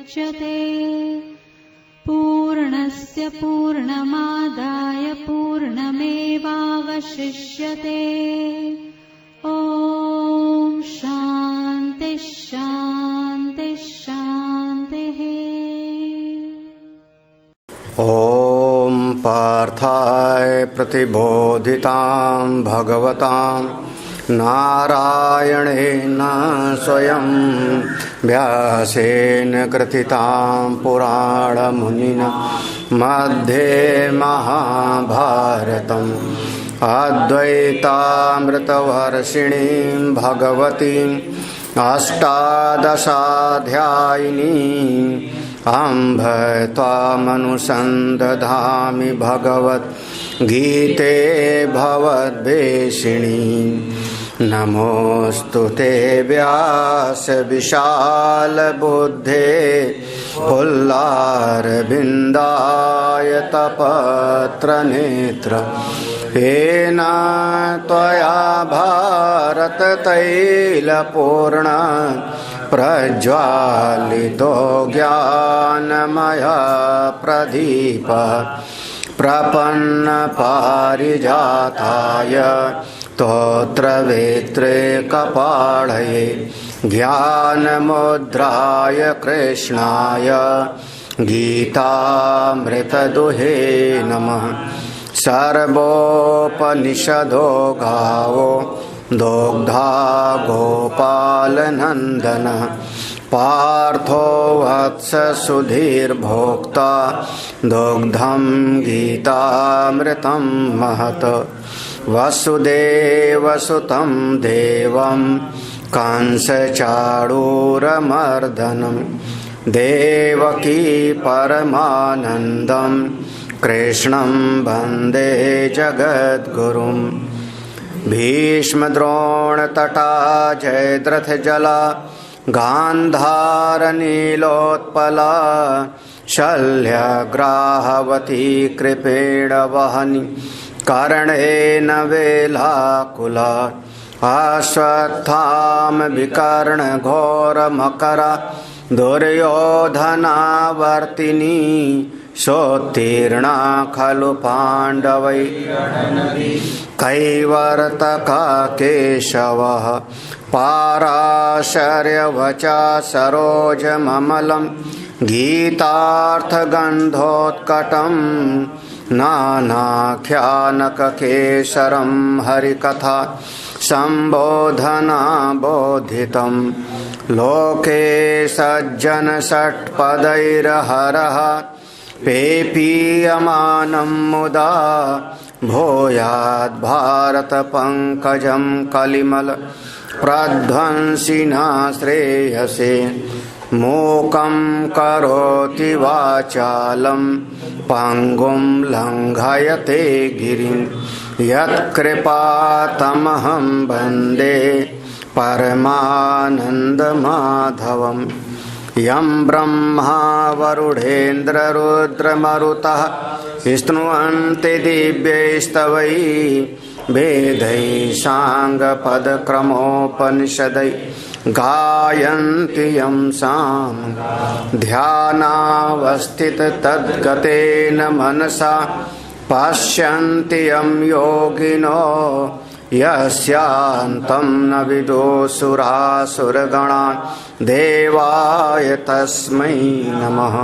मुच्यते। पूर्णस्य पूर्णमादाय पूर्णमेवावशिष्यते। ॐ शान्ति शान्ति शान्तिः। ॐ पार्थाय प्रतिबोधितां भगवतां नारायणेन स्वयं व्यासेन कृतितां पुराणमुनिना मध्ये महाभारतम् अद्वैतामृतवर्षिणीं भगवतीम् अष्टादशाध्यायिनीम् अम्भ त्वामनुसन्दधामि भगवद्गीते भवद्वेषिणी। नमोऽस्तु ते व्यास विशालबुद्धे पुल्लारविन्दाय तपत्रनेत्र। येन त्वया भारततैलपूर्ण प्रज्वालितो ज्ञानमय प्रदीप। प्रपन्नपारिजाताय स्तोत्रवेत्रे कपालये ज्ञानमुद्राय कृष्णाय गीतामृतदुहे नमः। सर्वोपनिषदो गावो दोग्धा गोपालनन्दनः। पार्थो वत्स सुधीर्भोक्ता दुग्धं गीतामृतं महत्। वसुदेवसुतं देवं कंसचाणूरमर्दनं देवकी परमानन्दं कृष्णं वन्दे जगद्गुरुम्। भीष्मद्रोणतटा जयद्रथजला गान्धारनीलोत्पला शल्यग्राहवती कृपेण वहनी कर्णेन वेलाकुला। अश्वत्थाम विकर्णघोरमकरा दुर्योधनावर्तिनी सोत्तीर्णा खलु पाण्डवै कैवर्तका केशवः। पाराशर्यवचा सरोजममलं गीतार्थगन्धोत्कटं नानाख्यानककेसरं हरिकथा सम्बोधना बोधितं। लोके सज्जनषट्पदैर्हरः पेपीयमानं मुदा भूयाद् भारतपङ्कजं कलिमल प्रध्वंसिना श्रेयसे। मूकं करोति वाचालं पङ्गुं लङ्घयते गिरिं। यत्कृपातमहं वन्दे परमानन्दमाधवम्। यं ब्रह्मा वरुणेन्द्ररुद्रमरुतः स्तुवन्ति दिव्यैस्तवैः वेदैः साङ्गपदक्रमोपनिषदैः गायन्ति यं साम्। ध्यानावस्थिततद्गतेन मनसा पश्यन्ति यं योगिनो यस्यान्तं न विदुसुरासुरगणाः। देवाय तस्मै नमः।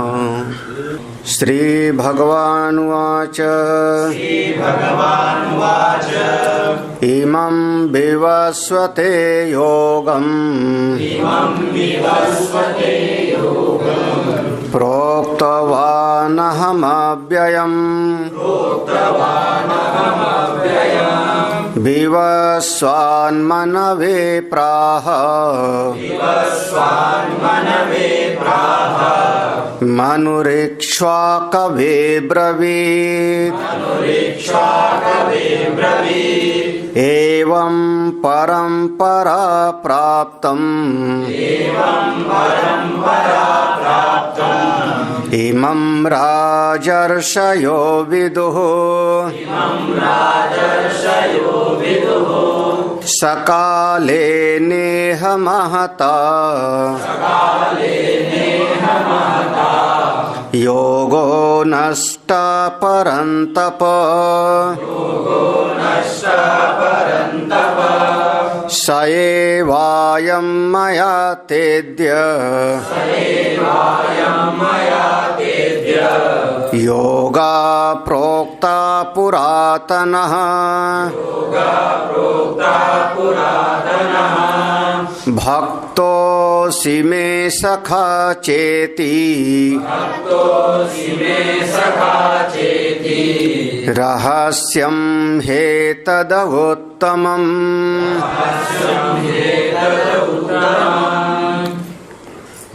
श्रीभगवानुवाच इमं विवस्वते योगम् प्रोक्तवानहमव्ययम् विवस्वान्मनवे प्राह मनुरीक्ष्वाकवे ब्रवीत् एवं परम्परा प्राप्तम् इमं राजर्षयो विदुः स सकाले नेह महता योगो नष्ट परन्तप स एवायं मया तेद्य योगा प्रोक्ता पुरातनः भक्तोऽसि मे सखा चेति रहस्यं ह्येतदुत्तमम्।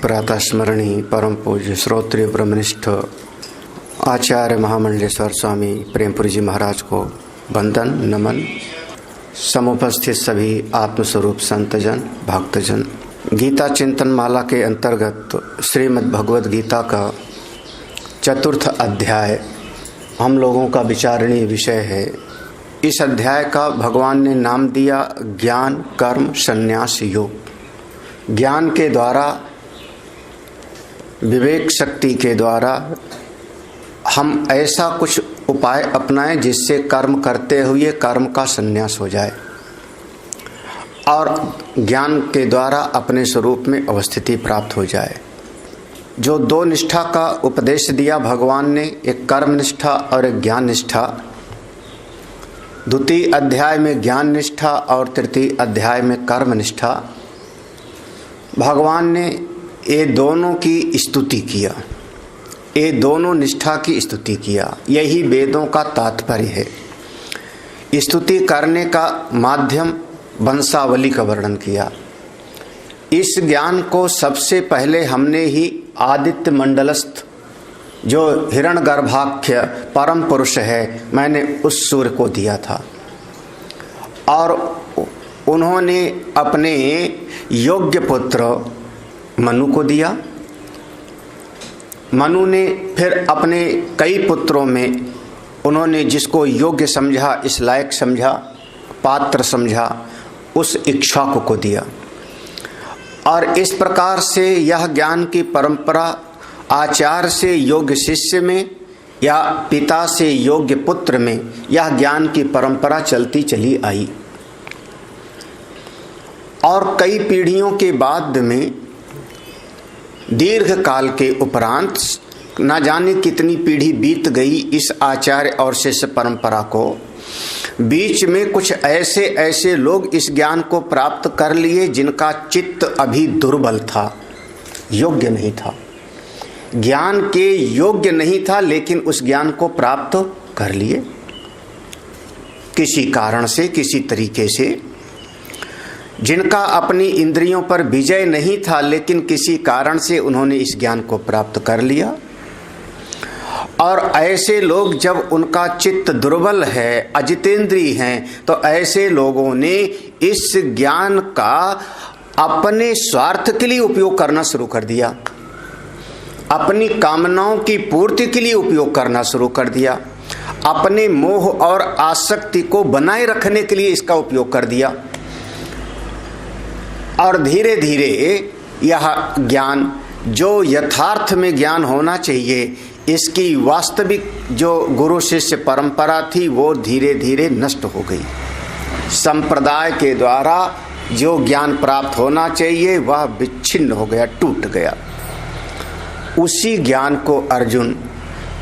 प्रातःस्मरणीय परम पूज्य श्रोत्रिय ब्रह्मनिष्ठ आचार्य महामंडलेश्वर स्वामी प्रेमपुरी जी महाराज को वंदन नमन। समुपस्थित सभी आत्मस्वरूप संतजन भक्तजन, गीता चिंतन माला के अंतर्गत श्रीमद् भगवद गीता का चतुर्थ अध्याय हम लोगों का विचारणीय विषय है। इस अध्याय का भगवान ने नाम दिया ज्ञान कर्म संन्यास योग। ज्ञान के द्वारा, विवेक शक्ति के द्वारा हम ऐसा कुछ उपाय अपनाएं जिससे कर्म करते हुए कर्म का संन्यास हो जाए और ज्ञान के द्वारा अपने स्वरूप में अवस्थिति प्राप्त हो जाए। जो दो निष्ठा का उपदेश दिया भगवान ने, एक कर्म निष्ठा और एक ज्ञान निष्ठा। द्वितीय अध्याय में ज्ञान निष्ठा और तृतीय अध्याय में कर्म निष्ठा। भगवान ने ये दोनों की स्तुति किया, ये दोनों निष्ठा की स्तुति किया। यही वेदों का तात्पर्य है। स्तुति करने का माध्यम वंशावली का वर्णन किया। इस ज्ञान को सबसे पहले हमने ही आदित्य मंडलस्थ जो हिरण्यगर्भाख्य परम पुरुष है, मैंने उस सूर्य को दिया था और उन्होंने अपने योग्य पुत्र मनु को दिया। मनु ने फिर अपने कई पुत्रों में उन्होंने जिसको योग्य समझा, इस लायक समझा, पात्र समझा, उस इक्ष्वाकु को दिया। और इस प्रकार से यह ज्ञान की परंपरा आचार्य से योग्य शिष्य में या पिता से योग्य पुत्र में यह ज्ञान की परंपरा चलती चली आई। और कई पीढ़ियों के बाद में, दीर्घ काल के उपरांत, न जाने कितनी पीढ़ी बीत गई इस आचार्य और शिष्य परंपरा को, बीच में कुछ ऐसे लोग इस ज्ञान को प्राप्त कर लिए जिनका चित्त अभी दुर्बल था, योग्य नहीं था, ज्ञान के योग्य नहीं था, लेकिन उस ज्ञान को प्राप्त कर लिए किसी कारण से, किसी तरीके से। जिनका अपनी इंद्रियों पर विजय नहीं था, लेकिन किसी कारण से उन्होंने इस ज्ञान को प्राप्त कर लिया। और ऐसे लोग, जब उनका चित्त दुर्बल है, अजितेंद्रिय हैं, तो ऐसे लोगों ने इस ज्ञान का अपने स्वार्थ के लिए उपयोग करना शुरू कर दिया, अपनी कामनाओं की पूर्ति के लिए उपयोग करना शुरू कर दिया, अपने मोह और आसक्ति को बनाए रखने के लिए इसका उपयोग कर दिया। और धीरे धीरे यह ज्ञान जो यथार्थ में ज्ञान होना चाहिए, इसकी वास्तविक जो गुरु शिष्य परंपरा थी, वो धीरे धीरे नष्ट हो गई। संप्रदाय के द्वारा जो ज्ञान प्राप्त होना चाहिए वह विच्छिन्न हो गया, टूट गया। उसी ज्ञान को अर्जुन,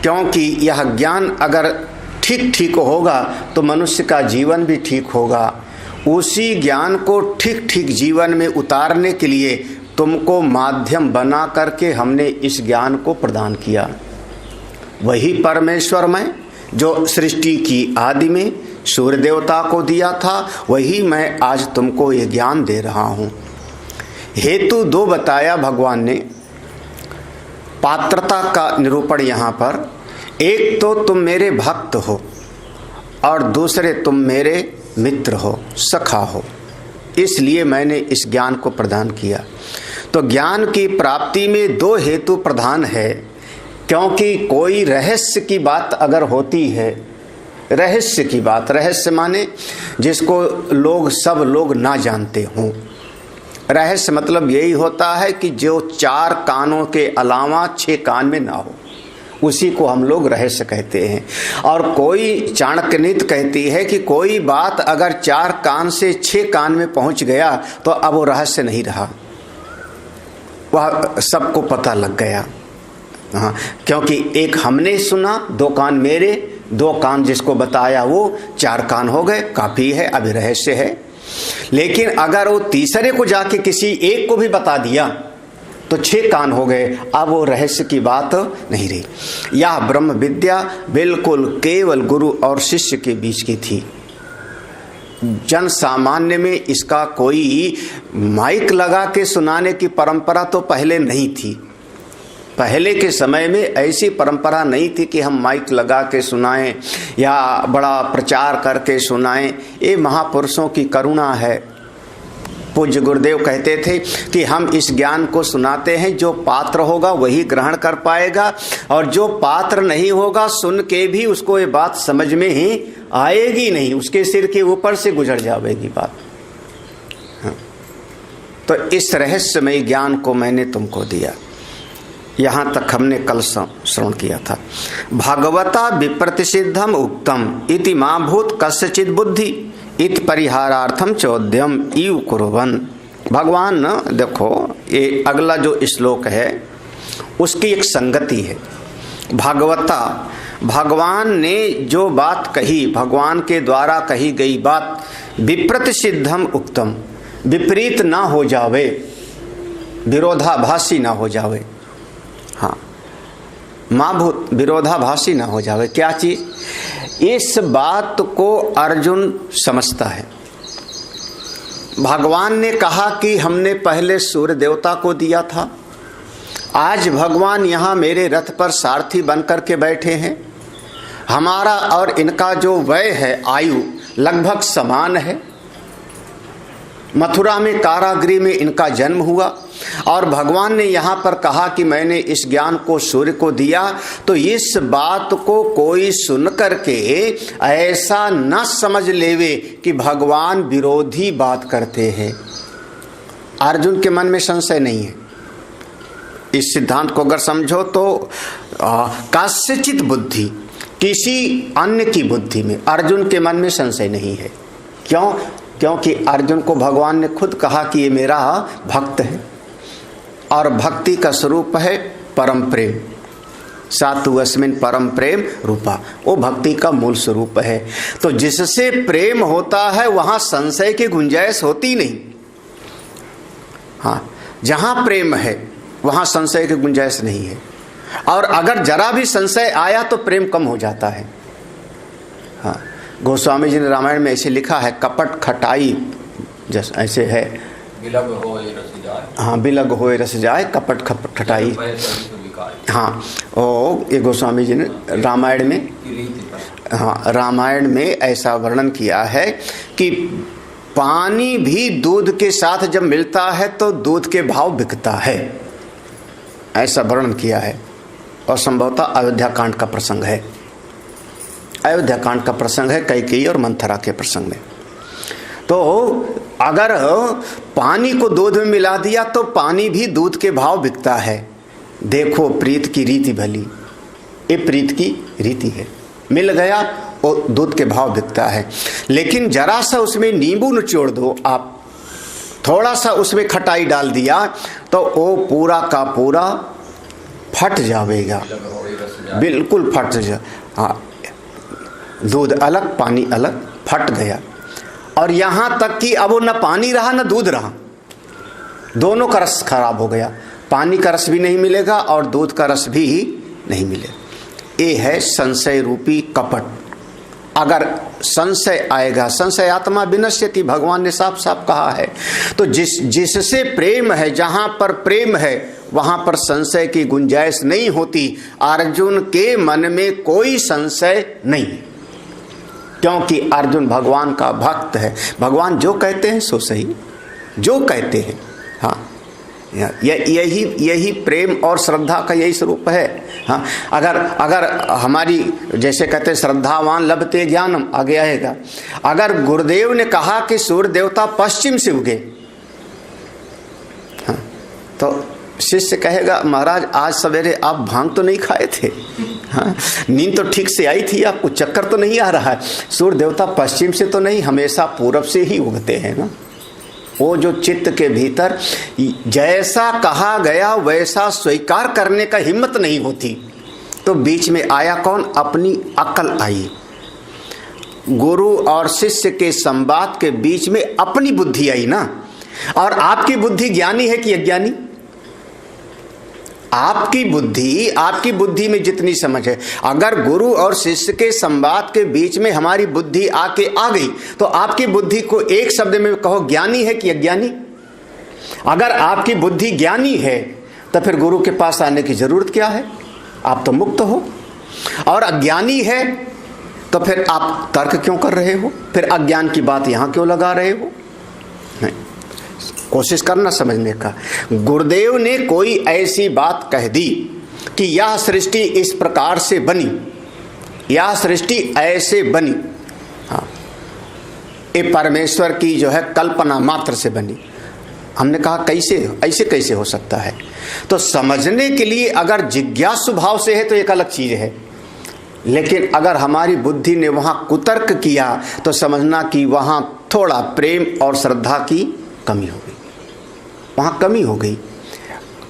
क्योंकि यह ज्ञान अगर ठीक ठीक होगा तो मनुष्य का जीवन भी ठीक होगा, उसी ज्ञान को ठीक ठीक जीवन में उतारने के लिए तुमको माध्यम बना करके हमने इस ज्ञान को प्रदान किया। वही परमेश्वर में जो सृष्टि की आदि में सूर्य देवता को दिया था, वही मैं आज तुमको ये ज्ञान दे रहा हूँ। हेतु दो बताया भगवान ने, पात्रता का निरूपण यहाँ पर। एक तो तुम मेरे भक्त हो और दूसरे तुम मेरे मित्र हो, सखा हो, इसलिए मैंने इस ज्ञान को प्रदान किया। तो ज्ञान की प्राप्ति में दो हेतु प्रधान है, क्योंकि कोई रहस्य की बात अगर होती है रहस्य की बात। रहस्य माने जिसको सब लोग ना जानते हों। रहस्य मतलब यही होता है कि जो 4 कानों के अलावा 6 कान में ना हो, उसी को हम लोग रहस्य कहते हैं। और कोई चाणक्य नीति कहती है कि कोई बात अगर 4 कान से 6 कान में पहुंच गया तो अब वो रहस्य नहीं रहा, वह सबको पता लग गया। हाँ, क्योंकि एक हमने सुना, 2 कान मेरे, 2 कान जिसको बताया वो 4 कान हो गए, काफी है, अभी रहस्य है। लेकिन अगर वो तीसरे को जाके किसी एक को भी बता दिया तो 6 कान हो गए, अब वो रहस्य की बात नहीं रही। यह ब्रह्म विद्या बिल्कुल केवल गुरु और शिष्य के बीच की थी। जन सामान्य में इसका कोई माइक लगा के सुनाने की परंपरा तो पहले नहीं थी। पहले के समय में ऐसी परंपरा नहीं थी कि हम माइक लगा के सुनाएं या बड़ा प्रचार करके सुनाएं। ये महापुरुषों की करुणा है। पूज्य गुरुदेव कहते थे कि हम इस ज्ञान को सुनाते हैं, जो पात्र होगा वही ग्रहण कर पाएगा, और जो पात्र नहीं होगा सुन के भी उसको ये बात समझ में ही आएगी नहीं, उसके सिर के ऊपर से गुजर जाएगी बात। हाँ। तो इस रहस्यमय ज्ञान को मैंने तुमको दिया। यहाँ तक हमने कल श्रवण किया था। भगवता विप्रतिषिद्धम उक्तम इति मा भूत कस्यचित् बुद्धि इत परिहारार्थम चौद्यम इव कुर्वन्। भगवान देखो, ये अगला जो श्लोक है उसकी एक संगति है। भगवता, भगवान ने जो बात कही, भगवान के द्वारा कही गई बात, विप्रतिषिद्धम उक्तम, विपरीत ना हो जावे, विरोधाभासी ना हो जावे। हाँ, माँ भूत, विरोधाभासी ना हो जावे। क्या चीज? इस बात को अर्जुन समझता है। भगवान ने कहा कि हमने पहले सूर्य देवता को दिया था, आज भगवान यहाँ मेरे रथ पर सारथी बनकर के बैठे हैं। हमारा और इनका जो वय है, आयु लगभग समान है। मथुरा में कारागृह में इनका जन्म हुआ और भगवान ने यहाँ पर कहा कि मैंने इस ज्ञान को सूर्य को दिया। तो इस बात को कोई सुन करके ऐसा न समझ लेवे कि भगवान विरोधी बात करते हैं। अर्जुन के मन में संशय नहीं है। इस सिद्धांत को अगर समझो तो कस्यचित् बुद्धि, किसी अन्य की बुद्धि में, अर्जुन के मन में संशय नहीं है। क्यों? क्योंकि अर्जुन को भगवान ने खुद कहा कि ये मेरा भक्त है और भक्ति का स्वरूप है परम प्रेम। सातु अस्मिन् परम प्रेम रूपा, वो भक्ति का मूल स्वरूप है। तो जिससे प्रेम होता है वहां संशय की गुंजाइश होती नहीं। हाँ, जहां प्रेम है वहां संशय की गुंजाइश नहीं है। और अगर जरा भी संशय आया तो प्रेम कम हो जाता है। हाँ, गोस्वामी जी ने रामायण में ऐसे लिखा है, कपट खटाई जैसे ऐसे है, बिलग होए रस जाए। हाँ, बिलग होए रस जाए, कपट खटाई। हाँ, ओ ये गोस्वामी जी ने रामायण में, हाँ, रामायण में ऐसा वर्णन किया है कि पानी भी दूध के साथ जब मिलता है तो दूध के भाव बिकता है, ऐसा वर्णन किया है। और संभवतः अयोध्या कांड का प्रसंग है, अयोध्या कांड का प्रसंग है, कैकेयी और मंथरा के प्रसंग में। तो अगर पानी को दूध में मिला दिया तो पानी भी दूध के भाव बिकता है। देखो प्रीत की रीति भली, ये प्रीत की रीति है। मिल गया और दूध के भाव बिकता है। लेकिन जरा सा उसमें नींबू निचोड़ दो आप, थोड़ा सा उसमें खटाई डाल दिया तो वो पूरा का पूरा फट जाएगा, बिल्कुल फट जा। हाँ, दूध अलग पानी अलग, फट गया। और यहां तक कि अब वो न पानी रहा न दूध रहा, दोनों का रस खराब हो गया। पानी का रस भी नहीं मिलेगा और दूध का रस भी नहीं मिलेगा। ये है संशय रूपी कपट। अगर संशय आएगा, संशय आत्मा विनश्यति, भगवान ने साफ साफ कहा है। तो जिससे प्रेम है, जहां पर प्रेम है वहां पर संशय की गुंजाइश नहीं होती। अर्जुन के मन में कोई संशय नहीं, क्योंकि अर्जुन भगवान का भक्त है। भगवान जो कहते हैं सो सही, जो कहते हैं। हाँ, यही प्रेम और श्रद्धा का यही स्वरूप है। हाँ, अगर हमारी जैसे कहते श्रद्धावान लभते ज्ञानम, आगे आएगा। अगर गुरुदेव ने कहा कि सूर्य देवता पश्चिम से उगे, हाँ, तो शिष्य कहेगा महाराज आज सवेरे आप भांग तो नहीं खाए थे, हाँ, नींद तो ठीक से आई थी, आपको चक्कर तो नहीं आ रहा है। सूर्य देवता पश्चिम से तो नहीं, हमेशा पूरब से ही उगते हैं ना। वो जो चित्त के भीतर जैसा कहा गया वैसा स्वीकार करने का हिम्मत नहीं होती, तो बीच में आया कौन? अपनी अक्ल आई। गुरु और शिष्य के संवाद के बीच में अपनी बुद्धि आई ना। और आपकी बुद्धि ज्ञानी है कि अज्ञानी? आपकी बुद्धि में जितनी समझ है, अगर गुरु और शिष्य के संवाद के बीच में हमारी बुद्धि आके आ गई, तो आपकी बुद्धि को एक शब्द में कहो ज्ञानी है कि अज्ञानी? अगर आपकी बुद्धि ज्ञानी है तो फिर गुरु के पास आने की जरूरत क्या है? आप तो मुक्त हो। और अज्ञानी है तो फिर आप तर्क क्यों कर रहे हो? फिर अज्ञान की बात यहां क्यों लगा रहे हो? नहीं, कोशिश करना समझने का। गुरुदेव ने कोई ऐसी बात कह दी कि यह सृष्टि इस प्रकार से बनी, यह सृष्टि ऐसे बनी, हाँ, ये परमेश्वर की जो है कल्पना मात्र से बनी। हमने कहा कैसे, ऐसे कैसे हो सकता है? तो समझने के लिए अगर जिज्ञासु भाव से है तो एक अलग चीज है, लेकिन अगर हमारी बुद्धि ने वहां कुतर्क किया तो समझना कि वहां थोड़ा प्रेम और श्रद्धा की कमी हो गई, वहां कमी हो गई।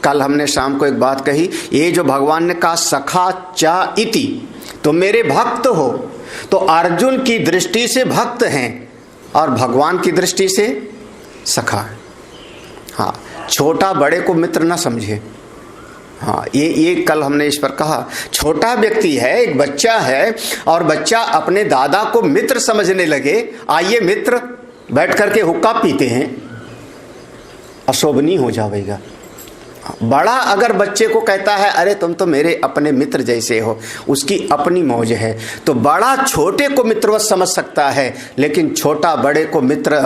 कल हमने शाम को एक बात कही, ये जो भगवान ने कहा सखा चा इति, तो मेरे भक्त हो, तो अर्जुन की दृष्टि से भक्त हैं और भगवान की दृष्टि से सखा। हाँ, छोटा बड़े को मित्र ना समझे। हाँ, ये कल हमने इस पर कहा। छोटा व्यक्ति है, एक बच्चा है, और बच्चा अपने दादा को मित्र समझने लगे, आइए मित्र बैठ करके हुक्का पीते हैं, अशोभनीय हो जाएगा। बड़ा अगर बच्चे को कहता है अरे तुम तो मेरे अपने मित्र जैसे हो, उसकी अपनी मौज है, तो बड़ा छोटे को मित्रवत समझ सकता है, लेकिन छोटा बड़े को मित्र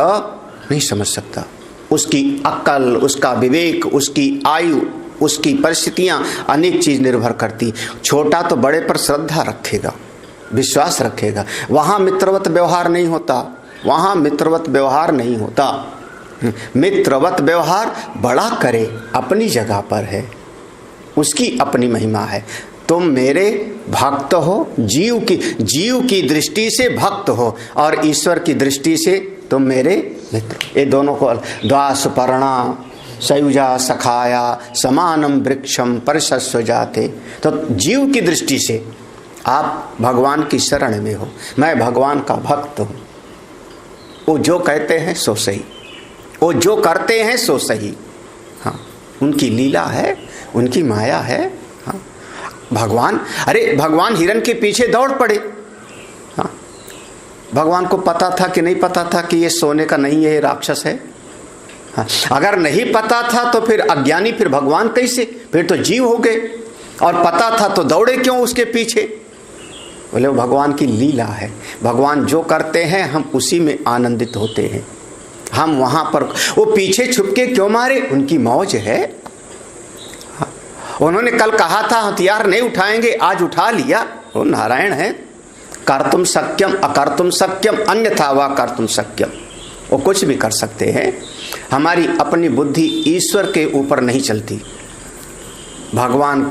नहीं समझ सकता। उसकी अक्ल, उसका विवेक, उसकी आयु, उसकी परिस्थितियां, अनेक चीज निर्भर करती। छोटा तो बड़े पर श्रद्धा रखेगा, विश्वास रखेगा, वहां मित्रवत व्यवहार नहीं होता, वहां मित्रवत व्यवहार नहीं होता। मित्रवत व्यवहार बड़ा करे अपनी जगह पर है, उसकी अपनी महिमा है। तुम मेरे भक्त हो, जीव की दृष्टि से भक्त हो, और ईश्वर की दृष्टि से तुम मेरे मित्र। ये दोनों को द्वासुपर्णा सयुजा सखाया समानम वृक्षम परिशस्व जाते। तो जीव की दृष्टि से आप भगवान की शरण में हो, मैं भगवान का भक्त हूं। वो जो कहते हैं सो सही, वो जो करते हैं सो सही। हाँ, उनकी लीला है, उनकी माया है। हाँ, भगवान हिरण के पीछे दौड़ पड़े। हाँ, भगवान को पता था कि नहीं पता था कि ये सोने का नहीं है, ये राक्षस है? हाँ, अगर नहीं पता था तो फिर अज्ञानी, फिर भगवान कैसे? फिर तो जीव हो गए। और पता था तो दौड़े क्यों उसके पीछे? बोले वो भगवान की लीला है, भगवान जो करते हैं हम उसी में आनंदित होते हैं। हम वहां पर, वो पीछे छुपके क्यों मारे? उनकी मौज है। हाँ, उन्होंने कल कहा था हथियार नहीं उठाएंगे, आज उठा लिया। वो नारायण है, कर्तुम शक्यम अकर्तुम शक्यम अन्यथा वा कर्तुम शक्यम। वो कुछ भी कर सकते हैं। हमारी अपनी बुद्धि ईश्वर के ऊपर नहीं चलती। भगवान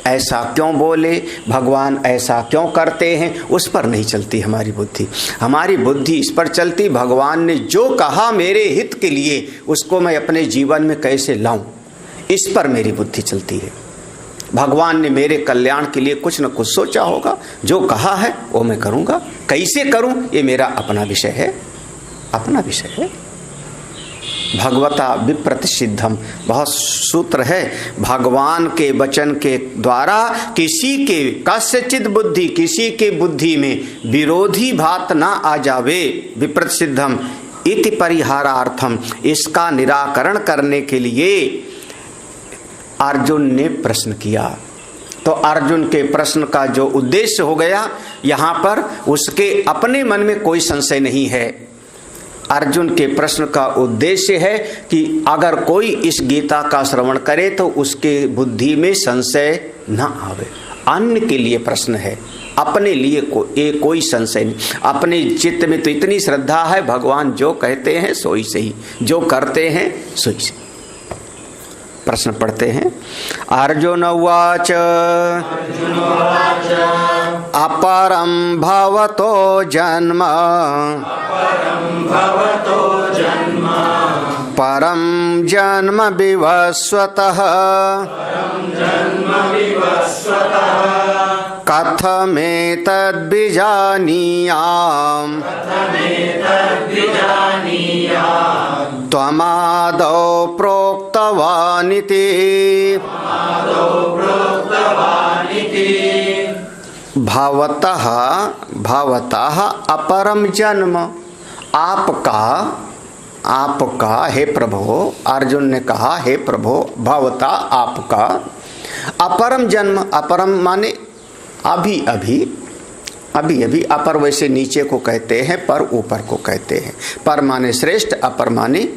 ऐसा क्यों बोले, भगवान ऐसा क्यों करते हैं, उस पर नहीं चलती हमारी बुद्धि। हमारी बुद्धि इस पर चलती, भगवान ने जो कहा मेरे हित के लिए, उसको मैं अपने जीवन में कैसे लाऊं, इस पर मेरी बुद्धि चलती है। भगवान ने मेरे कल्याण के लिए कुछ न कुछ सोचा होगा, जो कहा है वो मैं करूंगा। कैसे करूं, ये मेरा अपना विषय है, अपना विषय है। भगवता विप्रतिसिद्धम, बहुत सूत्र है। भगवान के वचन के द्वारा किसी के कस्यचित बुद्धि, किसी के बुद्धि में विरोधी बात ना आ जावे। विप्रतिसिद्धम इति परिहारार्थम, इसका निराकरण करने के लिए अर्जुन ने प्रश्न किया। तो अर्जुन के प्रश्न का जो उद्देश्य हो गया यहाँ पर, उसके अपने मन में कोई संशय नहीं है। अर्जुन के प्रश्न का उद्देश्य है कि अगर कोई इस गीता का श्रवण करे तो उसके बुद्धि में संशय न आवे। अन्य के लिए प्रश्न है, अपने लिए कोई संशय नहीं। अपने चित्त में तो इतनी श्रद्धा है, भगवान जो कहते हैं सोई सही, जो करते हैं सोई सही। प्रश्न पढ़ते हैं। अर्जुन उवाच अपरं भवतो जन्म परं जन्म विवस्वतः कथमेतद्विजानीयाम् त्वमादौ प्रोक्तवानिति भवतः अपरम जन्म। आपका हे प्रभु, अर्जुन ने कहा हे प्रभु, भवता आपका अपरम जन्म। अपरम माने अभी अभी, अपर वैसे नीचे को कहते हैं, पर ऊपर को कहते हैं। पर माने श्रेष्ठ, अपर माने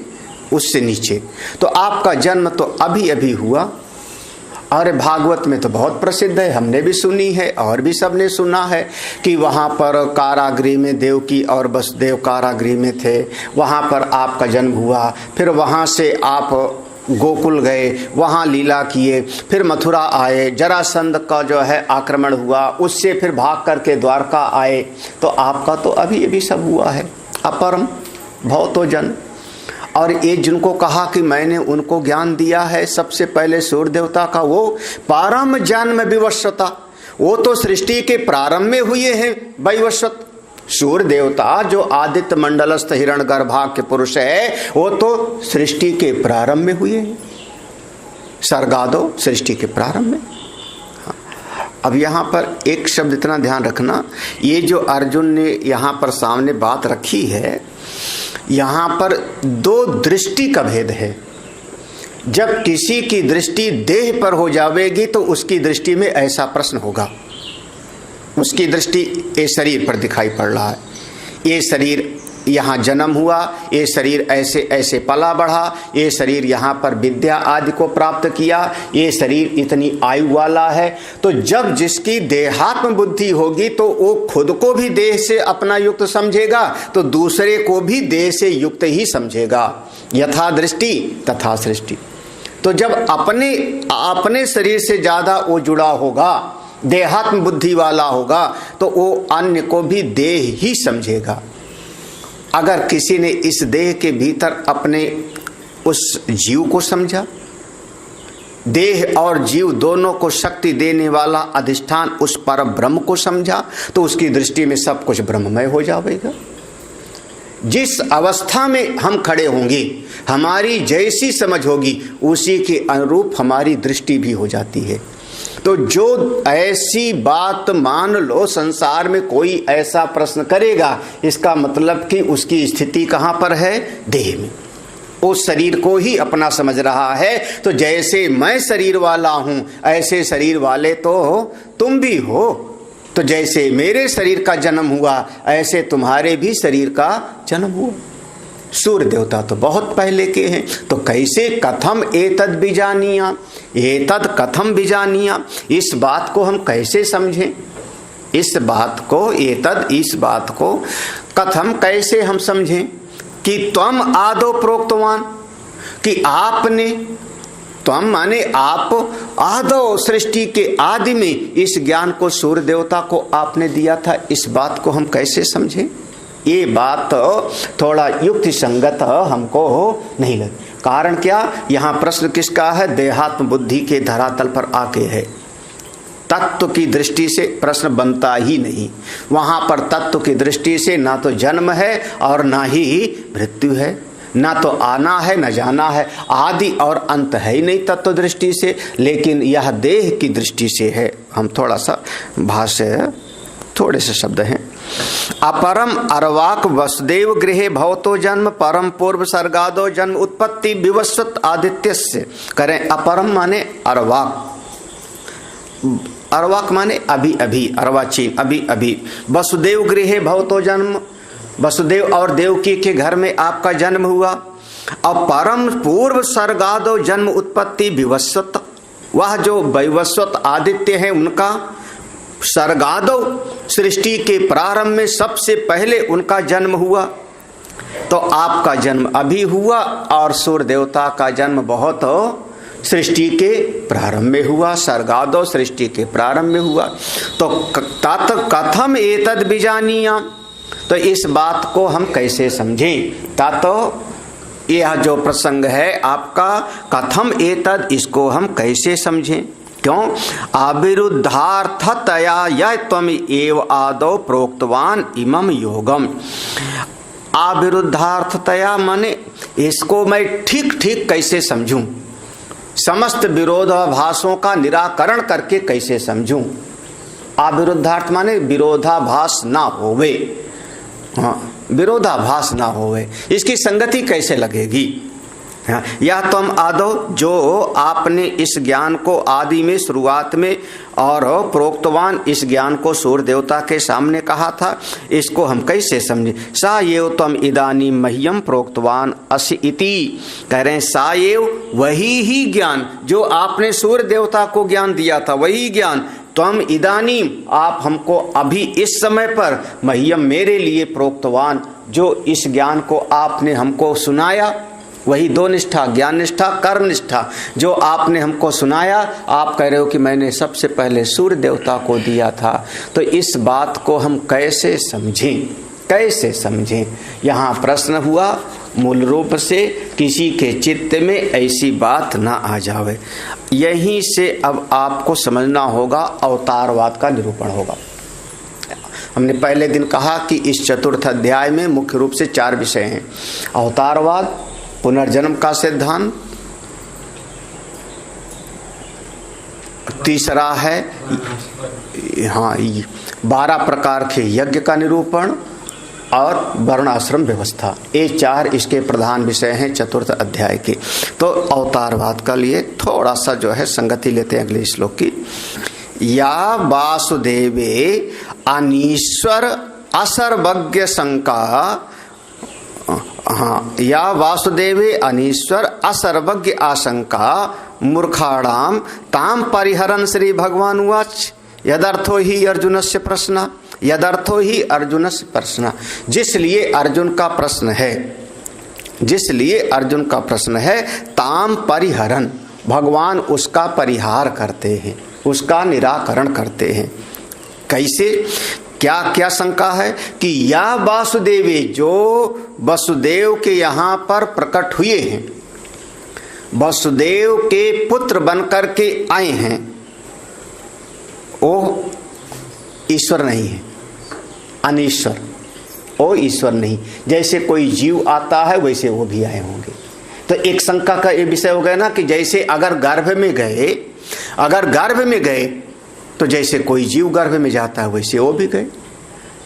उससे नीचे। तो आपका जन्म तो अभी अभी हुआ। और भागवत में तो बहुत प्रसिद्ध है, हमने भी सुनी है और भी सबने सुना है कि वहाँ पर कारागृह में देवकी और वसुदेव कारागृह में थे, वहाँ पर आपका जन्म हुआ। फिर वहाँ से आप गोकुल गए, वहाँ लीला किए, फिर मथुरा आए, जरासंध का जो है आक्रमण हुआ, उससे फिर भाग करके द्वारका आए। तो आपका तो अभी अभी सब हुआ है। अपरम भवतो जन्म। और ये जिनको कहा कि मैंने उनको ज्ञान दिया है सबसे पहले सूर्य देवता का, वो परम जन्म विवस्वता, वो तो सृष्टि के प्रारंभ में हुए हैं। वैवस्वत सूर्य देवता जो आदित्य मंडलस्थ हिरण गर्भाग के पुरुष है, वो तो सृष्टि के प्रारंभ में हुए हैं। सर्गादो, सृष्टि के प्रारंभ में। अब यहाँ पर एक शब्द इतना ध्यान रखना, ये जो अर्जुन ने यहाँ पर सामने बात रखी है, यहाँ पर दो दृष्टि का भेद है। जब किसी की दृष्टि देह पर हो जाएगी तो उसकी दृष्टि में ऐसा प्रश्न होगा। उसकी दृष्टि ये शरीर पर दिखाई पड़ रहा है, ये शरीर यहाँ जन्म हुआ, ये शरीर ऐसे ऐसे पला बढ़ा, ये शरीर यहाँ पर विद्या आदि को प्राप्त किया, ये शरीर इतनी आयु वाला है। तो जब जिसकी देहात्म बुद्धि होगी तो वो खुद को भी देह से अपना युक्त समझेगा, तो दूसरे को भी देह से युक्त ही समझेगा। यथा दृष्टि तथा सृष्टि। तो जब अपने शरीर से ज्यादा वो जुड़ा होगा, देहात्म बुद्धि वाला होगा, तो वो अन्य को भी देह ही समझेगा। अगर किसी ने इस देह के भीतर अपने उस जीव को समझा, देह और जीव दोनों को शक्ति देने वाला अधिष्ठान उस पर ब्रह्म को समझा, तो उसकी दृष्टि में सब कुछ ब्रह्ममय हो जाएगा। जिस अवस्था में हम खड़े होंगे, हमारी जैसी समझ होगी, उसी के अनुरूप हमारी दृष्टि भी हो जाती है। तो जो ऐसी बात मान लो, संसार में कोई ऐसा प्रश्न करेगा, इसका मतलब कि उसकी स्थिति कहाँ पर है? देह में। उस शरीर को ही अपना समझ रहा है। तो जैसे मैं शरीर वाला हूं, ऐसे शरीर वाले तो तुम भी हो। तो जैसे मेरे शरीर का जन्म हुआ, ऐसे तुम्हारे भी शरीर का जन्म हुआ। सूर्य देवता तो बहुत पहले के हैं, तो कैसे कथम एतद बीजानिया, एतद कथम बीजानिया, इस बात को हम कैसे समझें? इस बात को, एतद, इस बात को कथम, कैसे हम समझें कि त्वम आदो प्रोक्तवान, कि आपने, त्वम माने आप, आदो सृष्टि के आदि में इस ज्ञान को सूर्य देवता को आपने दिया था। इस बात को हम कैसे समझें? ये बात थोड़ा युक्ति संगत हमको नहीं लगी। कारण क्या? यहाँ प्रश्न किसका है? देहात्म बुद्धि के धरातल पर आके है। तत्व की दृष्टि से प्रश्न बनता ही नहीं। वहाँ पर तत्व की दृष्टि से ना तो जन्म है और ना ही मृत्यु है, ना तो आना है न जाना है, आदि और अंत है ही नहीं तत्व दृष्टि से। लेकिन यह देह की दृष्टि से है। हम थोड़ा सा भाष्य, थोड़े से शब्द हैं। अपरम अरवाक वसुदेव गृहे भवतो जन्म परम पूर्व सर्गादो जन्म उत्पत्ति विवस्वत आदित्यस्य। करें अपरम माने अरवाक, अरवाक माने अभी अभी, अर्वाचीन अभी अभी। वसुदेव गृहे भवतो जन्म, वसुदेव और देवकी के घर में आपका जन्म हुआ। और परम पूर्व सर्गादो जन्म उत्पत्ति विवस्वत, वह जो वैवस्वत आदित्य है उनका सर्गादौ सृष्टि के प्रारंभ में सबसे पहले उनका जन्म हुआ। तो आपका जन्म अभी हुआ और सूर्य देवता का जन्म बहुत सृष्टि के प्रारंभ में हुआ, सर्गादौ सृष्टि के प्रारंभ में हुआ। तो तात कथम एतद बीजानीयाम, तो इस बात को हम कैसे समझें? तातो यह जो प्रसंग है आपका कथम एतद, इसको हम कैसे समझें? क्यों? अविरुद्धार्थतया यह त्वम एव आदौ प्रोक्तवान इमम योगम। अविरुद्धार्थतया माने इसको मैं ठीक ठीक कैसे समझूं? समस्त विरोधाभासों का निराकरण करके कैसे समझूं? अविरुद्धार्थ माने विरोधाभास ना होवे। हाँ, विरोधाभास ना होवे, इसकी संगति कैसे लगेगी? हाँ, यह तुम आदो, जो आपने इस ज्ञान को आदि में शुरुआत में और प्रोक्तवान इस ज्ञान को सूर्य देवता के सामने कहा था, इसको हम कैसे समझे? साएव तम इदानी मह्यम प्रोक्तवान असि इति, कह रहे हैं साएव वही ही ज्ञान जो आपने सूर्य देवता को ज्ञान दिया था, वही ज्ञान त्वम इदानीम आप हमको अभी इस समय पर मह्यम मेरे लिए प्रोक्तवान, जो इस ज्ञान को आपने हमको सुनाया, वही दो निष्ठा, ज्ञान निष्ठा, कर्म निष्ठा, जो आपने हमको सुनाया। आप कह रहे हो कि मैंने सबसे पहले सूर्य देवता को दिया था। तो इस बात को हम कैसे समझें, कैसे समझें? यहाँ प्रश्न हुआ मूल रूप से किसी के चित्त में ऐसी बात ना आ जावे। यहीं से अब आपको समझना होगा, अवतारवाद का निरूपण होगा। हमने पहले दिन कहा कि इस चतुर्थ अध्याय में मुख्य रूप से 4 विषय हैं। अवतारवाद, पुनर्जन्म का सिद्धांत, तीसरा है 12 प्रकार के यज्ञ का निरूपण और वर्णाश्रम व्यवस्था। ये 4 इसके प्रधान विषय हैं चतुर्थ अध्याय के। तो अवतारवाद का लिए थोड़ा सा जो है संगति लेते हैं अगले श्लोक की। या वासुदेवे अनीश्वर असर्वज्ञ शंका, हाँ, या वासुदेवे अनीश्वर असर्वज्ञ आशंका मूर्खाणाम ताम परिहरन श्री भगवान उवाच। यदर्थो ही अर्जुनस्य प्रश्न, यदर्थो ही अर्जुनस्य प्रश्न, जिसलिए अर्जुन का प्रश्न है, जिसलिए अर्जुन का प्रश्न है, ताम परिहरन, भगवान उसका परिहार करते हैं, उसका निराकरण करते हैं। कैसे? क्या क्या शंका है कि या वासुदेवे, जो वसुदेव के यहाँ पर प्रकट हुए हैं, वसुदेव के पुत्र बनकर के आए हैं, वो ईश्वर नहीं है, अनीश्वर, वो ईश्वर नहीं। जैसे कोई जीव आता है वैसे वो भी आए होंगे। तो एक शंका का ये विषय हो गया ना कि जैसे अगर गर्भ में गए, अगर गर्भ में गए तो जैसे कोई जीव गर्भ में जाता है वैसे वो भी गए।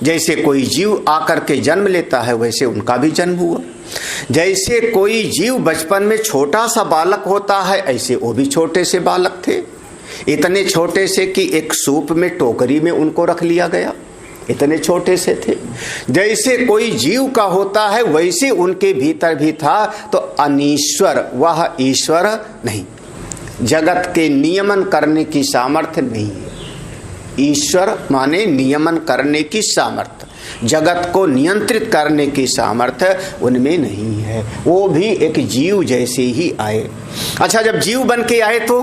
जैसे कोई जीव आकर के जन्म लेता है वैसे उनका भी जन्म हुआ। जैसे कोई जीव बचपन में छोटा सा बालक होता है, ऐसे वो भी छोटे से बालक थे, इतने छोटे से कि एक सूप में टोकरी में उनको रख लिया गया, इतने छोटे से थे। जैसे कोई जीव का होता है वैसे उनके भीतर भी था। तो अनीश्वर, वह ईश्वर नहीं, जगत के नियमन करने की सामर्थ्य नहीं है। ईश्वर माने नियमन करने की सामर्थ्य, जगत को नियंत्रित करने की सामर्थ्य उनमें नहीं है। वो भी एक जीव जैसे ही आए। अच्छा, जब जीव बन के आए तो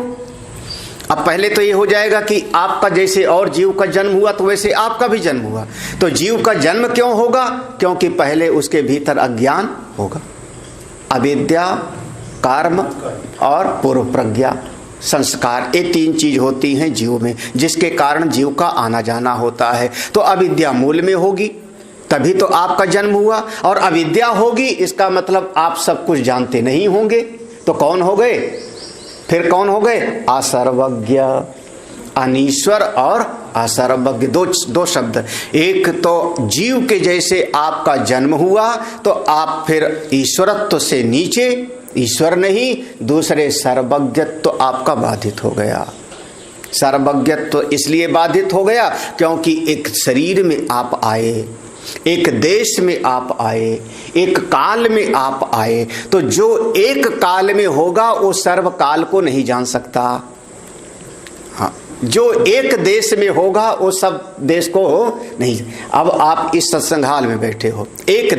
अब पहले तो ये हो जाएगा कि आपका जैसे और जीव का जन्म हुआ तो वैसे आपका भी जन्म हुआ। तो जीव का जन्म क्यों होगा? क्योंकि पहले उसके भीतर अज्ञान होगा, अविद्या, कर्म और पूर्व प्रज्ञा, संस्कार, ये 3 चीज होती हैं जीव में, जिसके कारण जीव का आना जाना होता है। तो अविद्या मूल में होगी तभी तो आपका जन्म हुआ, और अविद्या होगी इसका मतलब आप सब कुछ जानते नहीं होंगे। तो कौन हो गए? फिर कौन हो गए? असर्वज्ञ, अनीश्वर और असर्वज्ञ, दो शब्द। एक तो जीव के जैसे आपका जन्म हुआ तो आप फिर ईश्वरत्व से नीचे, ईश्वर नहीं, दूसरे सर्वज्ञत्व आपका बाधित हो गया। सर्वज्ञत्व इसलिए बाधित हो गया क्योंकि एक शरीर में आप आए, एक देश में आप आए, एक काल में आप आए। तो जो एक काल में होगा वो सर्वकाल को नहीं जान सकता। जो एक देश में होगा वो सब देश को नहीं। अब आप इस सत्संग हाल में बैठे हो, एक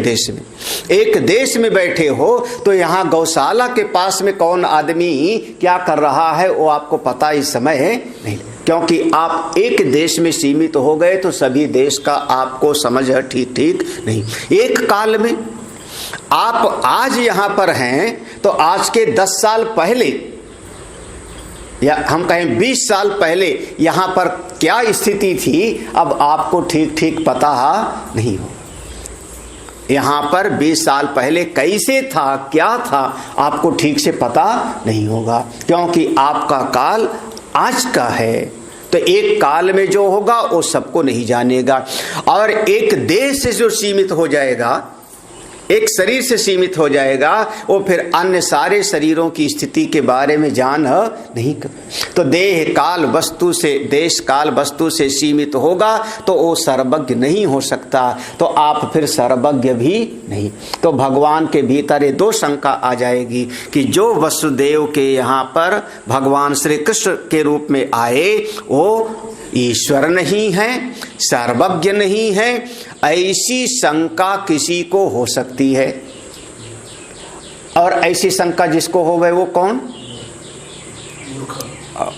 देश में बैठे हो, तो यहाँ गौशाला के पास में कौन आदमी क्या कर रहा है वो आपको पता इस समय नहीं, क्योंकि आप एक देश में सीमित हो गए तो सभी देश का आपको समझ है ठीक नहीं। एक काल में आप आज यहाँ पर हैं तो आज के 10 साल पहले या हम कहें 20 साल पहले यहाँ पर क्या स्थिति थी अब आपको ठीक पता नहीं हो। यहाँ पर 20 साल पहले कैसे था क्या था आपको ठीक से पता नहीं होगा, क्योंकि आपका काल आज का है। तो एक काल में जो होगा वो सबको नहीं जानेगा, और एक देश से जो सीमित हो जाएगा, एक शरीर से सीमित हो जाएगा, वो फिर अन्य सारे शरीरों की स्थिति के बारे में जान नहीं कर। तो देह काल वस्तु से, देश काल वस्तु से सीमित होगा तो वो सर्वज्ञ नहीं हो सकता, तो आप फिर सर्वज्ञ भी नहीं। तो भगवान के भीतर ये 2 शंका आ जाएगी कि जो वसुदेव के यहाँ पर भगवान श्री कृष्ण के रूप में आए वो ईश्वर नहीं है, सर्वज्ञ नहीं है। ऐसी शंका किसी को हो सकती है, और ऐसी शंका जिसको हो गए वो कौन?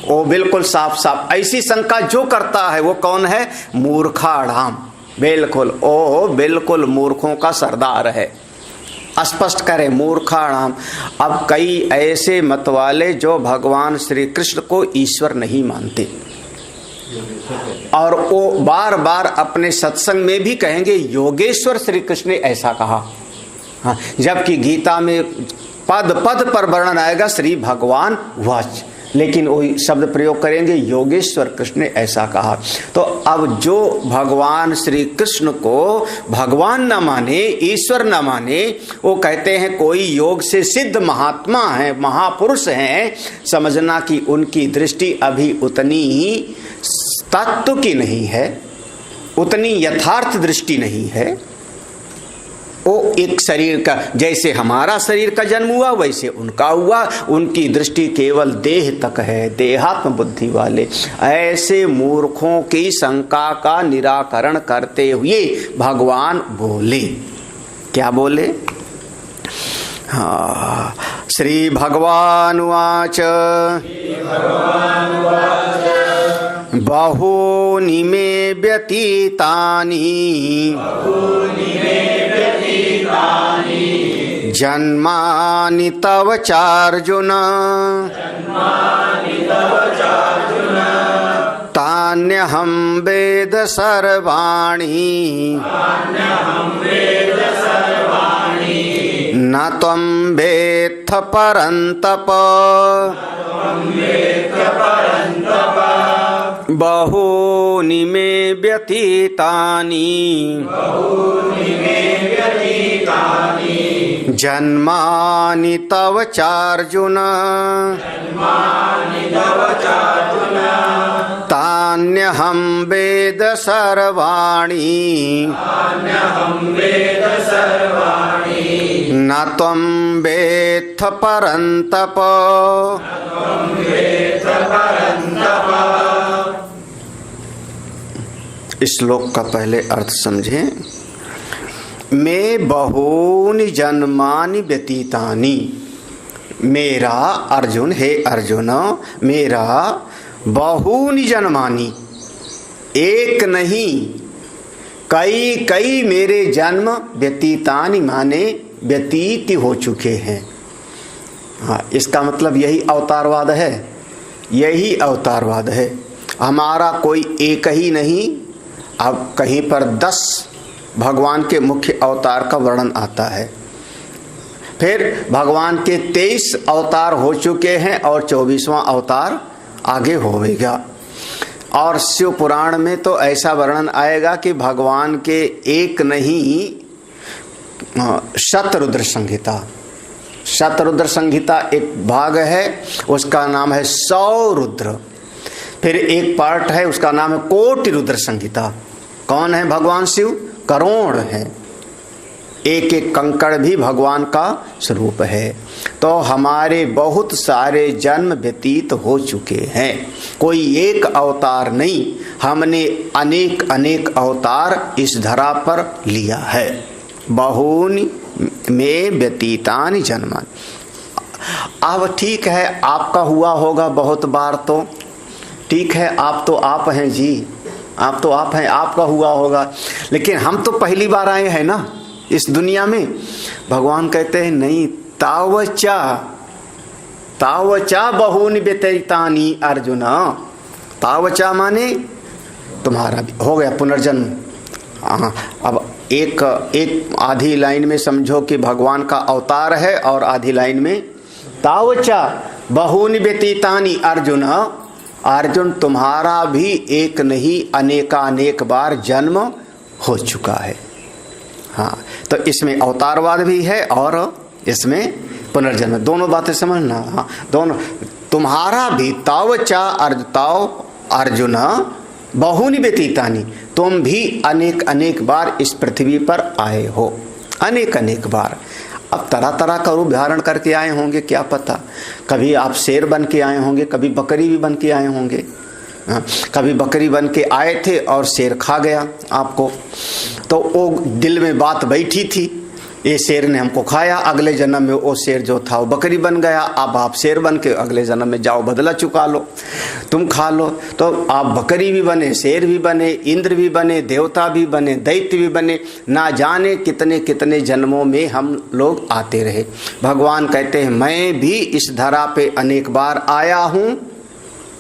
वो बिल्कुल साफ ऐसी शंका जो करता है वो कौन है? मूर्खाणाम। बिल्कुल ओ बिल्कुल मूर्खों का सरदार है। स्पष्ट करे मूर्खाणाम। अब कई ऐसे मत वाले जो भगवान श्री कृष्ण को ईश्वर नहीं मानते, और वो बार बार अपने सत्संग में भी कहेंगे योगेश्वर श्री कृष्ण ने ऐसा कहा। हाँ, जबकि गीता में पद पद पर वर्णन आएगा श्री भगवान वाच, लेकिन वही शब्द प्रयोग करेंगे योगेश्वर कृष्ण ने ऐसा कहा। तो अब जो भगवान श्री कृष्ण को भगवान न माने, ईश्वर न माने, वो कहते हैं कोई योग से सिद्ध महात्मा है, महापुरुष हैं, समझना कि उनकी दृष्टि अभी उतनी तत्व की नहीं है, उतनी यथार्थ दृष्टि नहीं है। वो एक शरीर का, जैसे हमारा शरीर का जन्म हुआ वैसे उनका हुआ, उनकी दृष्टि केवल देह तक है, देहात्म बुद्धि वाले। ऐसे मूर्खों की शंका का निराकरण करते हुए भगवान बोले, क्या बोले? हाँ, श्री भगवान उवाच बहूनि मे व्यतीतानि जन्मानि तव चार्जुन तान्यहं वेद सर्वाणि न त्वं वेत्थ परन्तप बहूनि मे व्यतीतानि जन्मानि तव चार्जुन तान्यहं वेद सर्वाणि न त्वं वेत्थ परन्तप। इस श्लोक का पहले अर्थ समझें। मैं बहूनि जन्मानि व्यतीतानि, मेरा अर्जुन, हे अर्जुन, मेरा बहूनि जन्मानि, एक नहीं कई कई मेरे जन्म, व्यतीतानि माने व्यतीत हो चुके हैं। हाँ, इसका मतलब यही अवतारवाद है, यही अवतारवाद है। हमारा कोई एक ही नहीं, अब कहीं पर 10 भगवान के मुख्य अवतार का वर्णन आता है। फिर भगवान के 23 अवतार हो चुके हैं और 24वां अवतार आगे होगा। और शिव पुराण में तो ऐसा वर्णन आएगा कि भगवान के एक नहीं, शतरुद्र संहिता, शतरुद्र संहिता एक भाग है, उसका नाम है 100 रुद्र। फिर एक पार्ट है उसका नाम है कोटि रुद्र संहिता। कौन है भगवान शिव? करोड़ है। एक एक कंकड़ भी भगवान का स्वरूप है। तो हमारे बहुत सारे जन्म व्यतीत हो चुके हैं, कोई एक अवतार नहीं, हमने अनेक अनेक अवतार इस धरा पर लिया है। बहूनि में व्यतीतानि जन्मानि। अब ठीक है, आपका हुआ होगा बहुत बार, तो ठीक है, आप तो आप हैं जी, आप तो आप हैं, आपका हुआ होगा, लेकिन हम तो पहली बार आए हैं ना इस दुनिया में। भगवान कहते हैं नहीं, तावचा तावचा बहूनि व्यतीतानि अर्जुन। तावचा माने तुम्हारा भी हो गया पुनर्जन्म। अब एक आधी लाइन में समझो कि भगवान का अवतार है, और आधी लाइन में तावचा बहूनि व्यतीतानि अर्जुन। अर्जुन तुम्हारा भी एक नहीं अनेकानेक बार जन्म हो चुका है। हाँ, तो इसमें अवतारवाद भी है और इसमें पुनर्जन्म, दोनों बातें समझना। हाँ, दोनों। तुम्हारा भी तावचा अर्जुन बहूनि व्यतीतानि, तुम भी अनेक अनेक बार इस पृथ्वी पर आए हो, अनेक अनेक बार। अब तरह तरह का रूप धारण करके आए होंगे, क्या पता, कभी आप शेर बन के आए होंगे, कभी बकरी भी बन के आए होंगे। कभी बकरी बन के आए थे और शेर खा गया आपको, तो वो दिल में बात बैठी थी, ये शेर ने हमको खाया, अगले जन्म में वो शेर जो था वो बकरी बन गया। अब आप शेर बन के अगले जन्म में जाओ, बदला चुका लो, तुम खा लो। तो आप बकरी भी बने, शेर भी बने, इंद्र भी बने, देवता भी बने, दैत्य भी बने, ना जाने कितने कितने जन्मों में हम लोग आते रहे। भगवान कहते हैं मैं भी इस धरा पे अनेक बार आया हूँ,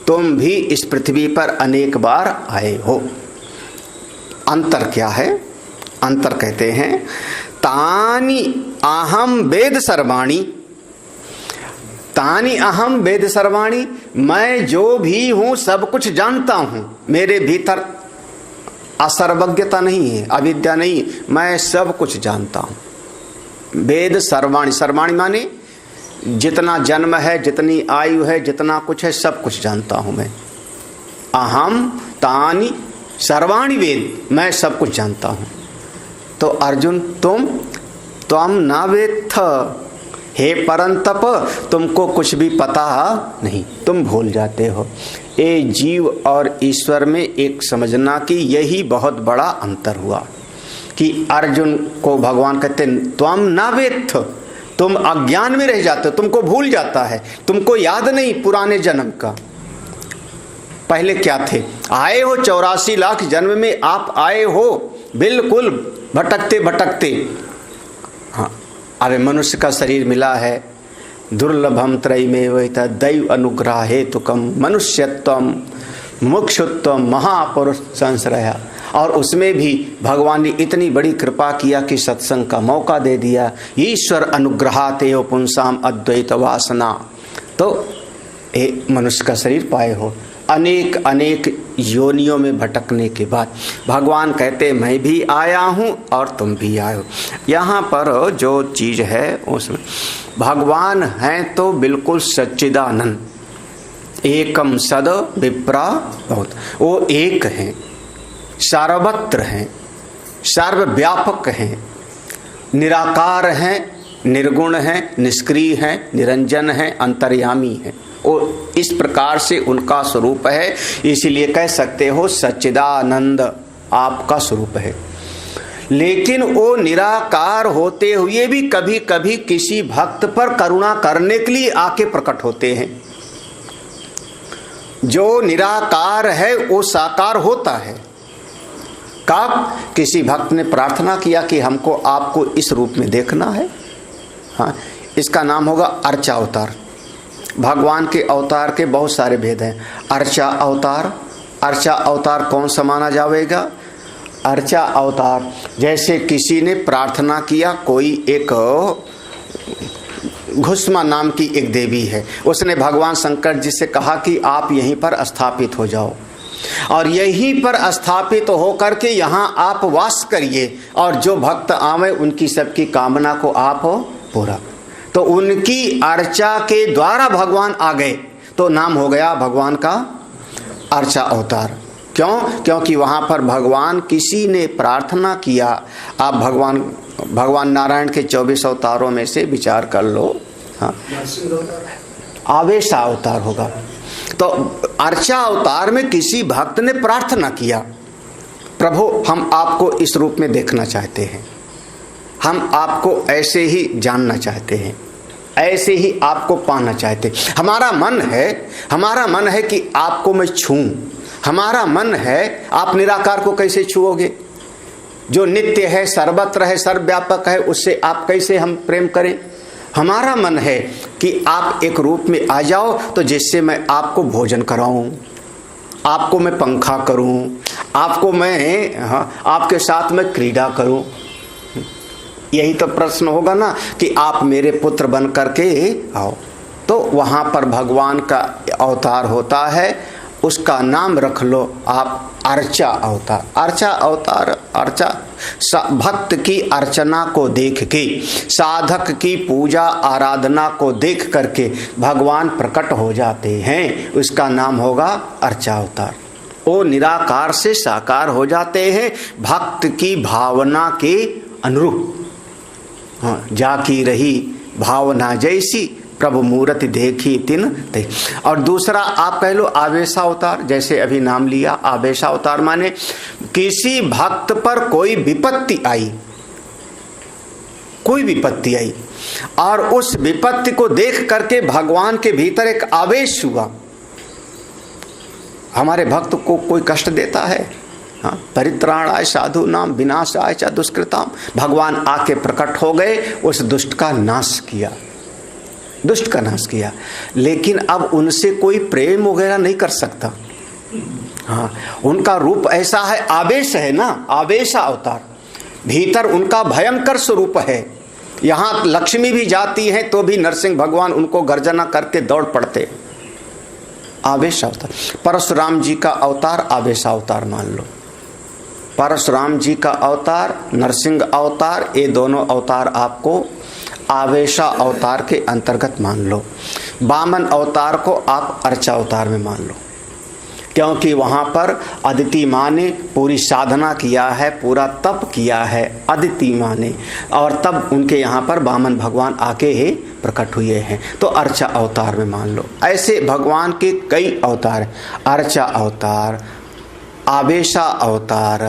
तुम भी इस पृथ्वी पर अनेक बार आए हो। अंतर क्या है? अंतर कहते हैं तानि अहम वेद सर्वाणि, तानि अहम वेद सर्वाणि, मैं जो भी हूं सब कुछ जानता हूं, मेरे भीतर असर्वज्ञता नहीं है, अविद्या नहीं, मैं सब कुछ जानता हूं। वेद सर्वाणि, सर्वाणि माने जितना जन्म है, जितनी आयु है, जितना कुछ है, सब कुछ जानता हूं मैं। अहम तानि सर्वाणि वेद, मैं सब कुछ जानता हूं। तो अर्जुन तुम ना वेत्थ, हे परंतप तुमको कुछ भी पता नहीं, तुम भूल जाते हो। ये जीव और ईश्वर में एक समझना कि यही बहुत बड़ा अंतर हुआ कि अर्जुन को भगवान कहते तुम ना वेत्थ, तुम अज्ञान में रह जाते हो, तुमको भूल जाता है, तुमको याद नहीं पुराने जन्म का, पहले क्या थे। आए हो 84 लाख जन्म में आप आए हो, बिल्कुल भटकते भटकते। हाँ, अरे मनुष्य का शरीर मिला है, दुर्लभम त्रयमेव दैव अनुग्रह हेतुकम मनुष्यत्वम मुक्षुत्वम महापुरुष संश्रया। और उसमें भी भगवान ने इतनी बड़ी कृपा किया कि सत्संग का मौका दे दिया। ईश्वर अनुग्रहाते हो पुंसाम अद्वैत वासना। तो मनुष्य का शरीर पाए हो, अनेक अनेक योनियों में भटकने के बाद भगवान कहते मैं भी आया हूँ और तुम भी आए हो। यहाँ पर जो चीज़ है उसमें भगवान हैं तो बिल्कुल सच्चिदानंद, एकम सद विप्रा बहुत, वो एक हैं, सर्वत्र हैं, सर्वव्यापक हैं, निराकार हैं, निर्गुण हैं, निष्क्रिय हैं, निरंजन हैं, अंतर्यामी हैं। और इस प्रकार से उनका स्वरूप है, इसीलिए कह सकते हो सच्चिदानंद आपका स्वरूप है। लेकिन वो निराकार होते हुए भी कभी कभी किसी भक्त पर करुणा करने के लिए आके प्रकट होते हैं। जो निराकार है वो साकार होता है। कब किसी भक्त ने प्रार्थना किया कि हमको आपको इस रूप में देखना है, हाँ, इसका नाम होगा अर्चा अवतार। भगवान के अवतार के बहुत सारे भेद हैं। अर्चा अवतार, अर्चा अवतार कौन सा माना जाएगा? अर्चा अवतार जैसे किसी ने प्रार्थना किया, कोई एक घुस्मा नाम की एक देवी है, उसने भगवान शंकर जी से कहा कि आप यहीं पर स्थापित हो जाओ और यहीं पर स्थापित होकर के यहाँ आप वास करिए और जो भक्त आवे उनकी सबकी कामना को आप पूरा। तो उनकी अर्चा के द्वारा भगवान आ गए, तो नाम हो गया भगवान का अर्चा अवतार। क्यों? क्योंकि वहाँ पर भगवान किसी ने प्रार्थना किया, आप भगवान भगवान नारायण के 24 अवतारों में से विचार कर लो। हाँ, आवेश अवतार होगा। तो अर्चा अवतार में किसी भक्त ने प्रार्थना किया, प्रभु हम आपको इस रूप में देखना चाहते हैं, हम आपको ऐसे ही जानना चाहते हैं, ऐसे ही आपको पाना चाहते हैं। हमारा मन है कि आपको मैं छूऊं। हमारा मन है, आप निराकार को कैसे छुओगे? जो नित्य है, सर्वत्र है, सर्वव्यापक है, उससे आप कैसे हम प्रेम करें? हमारा मन है कि आप एक रूप में आ जाओ तो जिससे मैं आपको भोजन कराऊं, आपको मैं पंखा करूं, आपको मैं आपके साथ में क्रीड़ा करूं। यही तो प्रश्न होगा ना कि आप मेरे पुत्र बन करके आओ। तो वहां पर भगवान का अवतार होता है, उसका नाम रख लो आप अर्चा अवतार। अर्चा अवतार, अर्चा भक्त की अर्चना को देख के, साधक की पूजा आराधना को देख करके भगवान प्रकट हो जाते हैं, उसका नाम होगा अर्चा अवतार। वो निराकार से साकार हो जाते हैं भक्त की भावना के अनुरूप। हाँ, जाकी रही भावना जैसी, प्रभु मूर्ति देखी तिन ते। और दूसरा आप कह लो आवेशावतार, जैसे अभी नाम लिया आवेशावतार, माने किसी भक्त पर कोई विपत्ति आई, कोई विपत्ति आई और उस विपत्ति को देख करके भगवान के भीतर एक आवेश हुआ। हमारे भक्त को कोई कष्ट देता है, हाँ, परित्राणाय साधु नाम विनाशाय च दुष्कृताम, भगवान आके प्रकट हो गए, उस दुष्ट का नाश किया, दुष्ट का नाश किया। लेकिन अब उनसे कोई प्रेम वगैरह नहीं कर सकता। हाँ, उनका रूप ऐसा है, आवेश है ना, आवेश अवतार, भीतर उनका भयंकर स्वरूप है। यहाँ लक्ष्मी भी जाती है तो भी नरसिंह भगवान उनको गर्जना करके दौड़ पड़ते। आवेश अवतार। परशुराम जी का अवतार आवेश अवतार मान लो। परशुराम जी का अवतार, नरसिंह अवतार, ये दोनों अवतार आपको आवेशा अवतार के अंतर्गत मान लो। वामन अवतार को आप अर्चा अवतार में मान लो, क्योंकि वहां पर अदिति माँ ने पूरी साधना किया है, पूरा तप किया है अदिति माँ ने, और तब उनके यहाँ पर वामन भगवान आके ही प्रकट हुए हैं, तो अर्चा अवतार में मान लो। ऐसे भगवान के कई अवतार, अर्चा अवतार, आवेशा अवतार,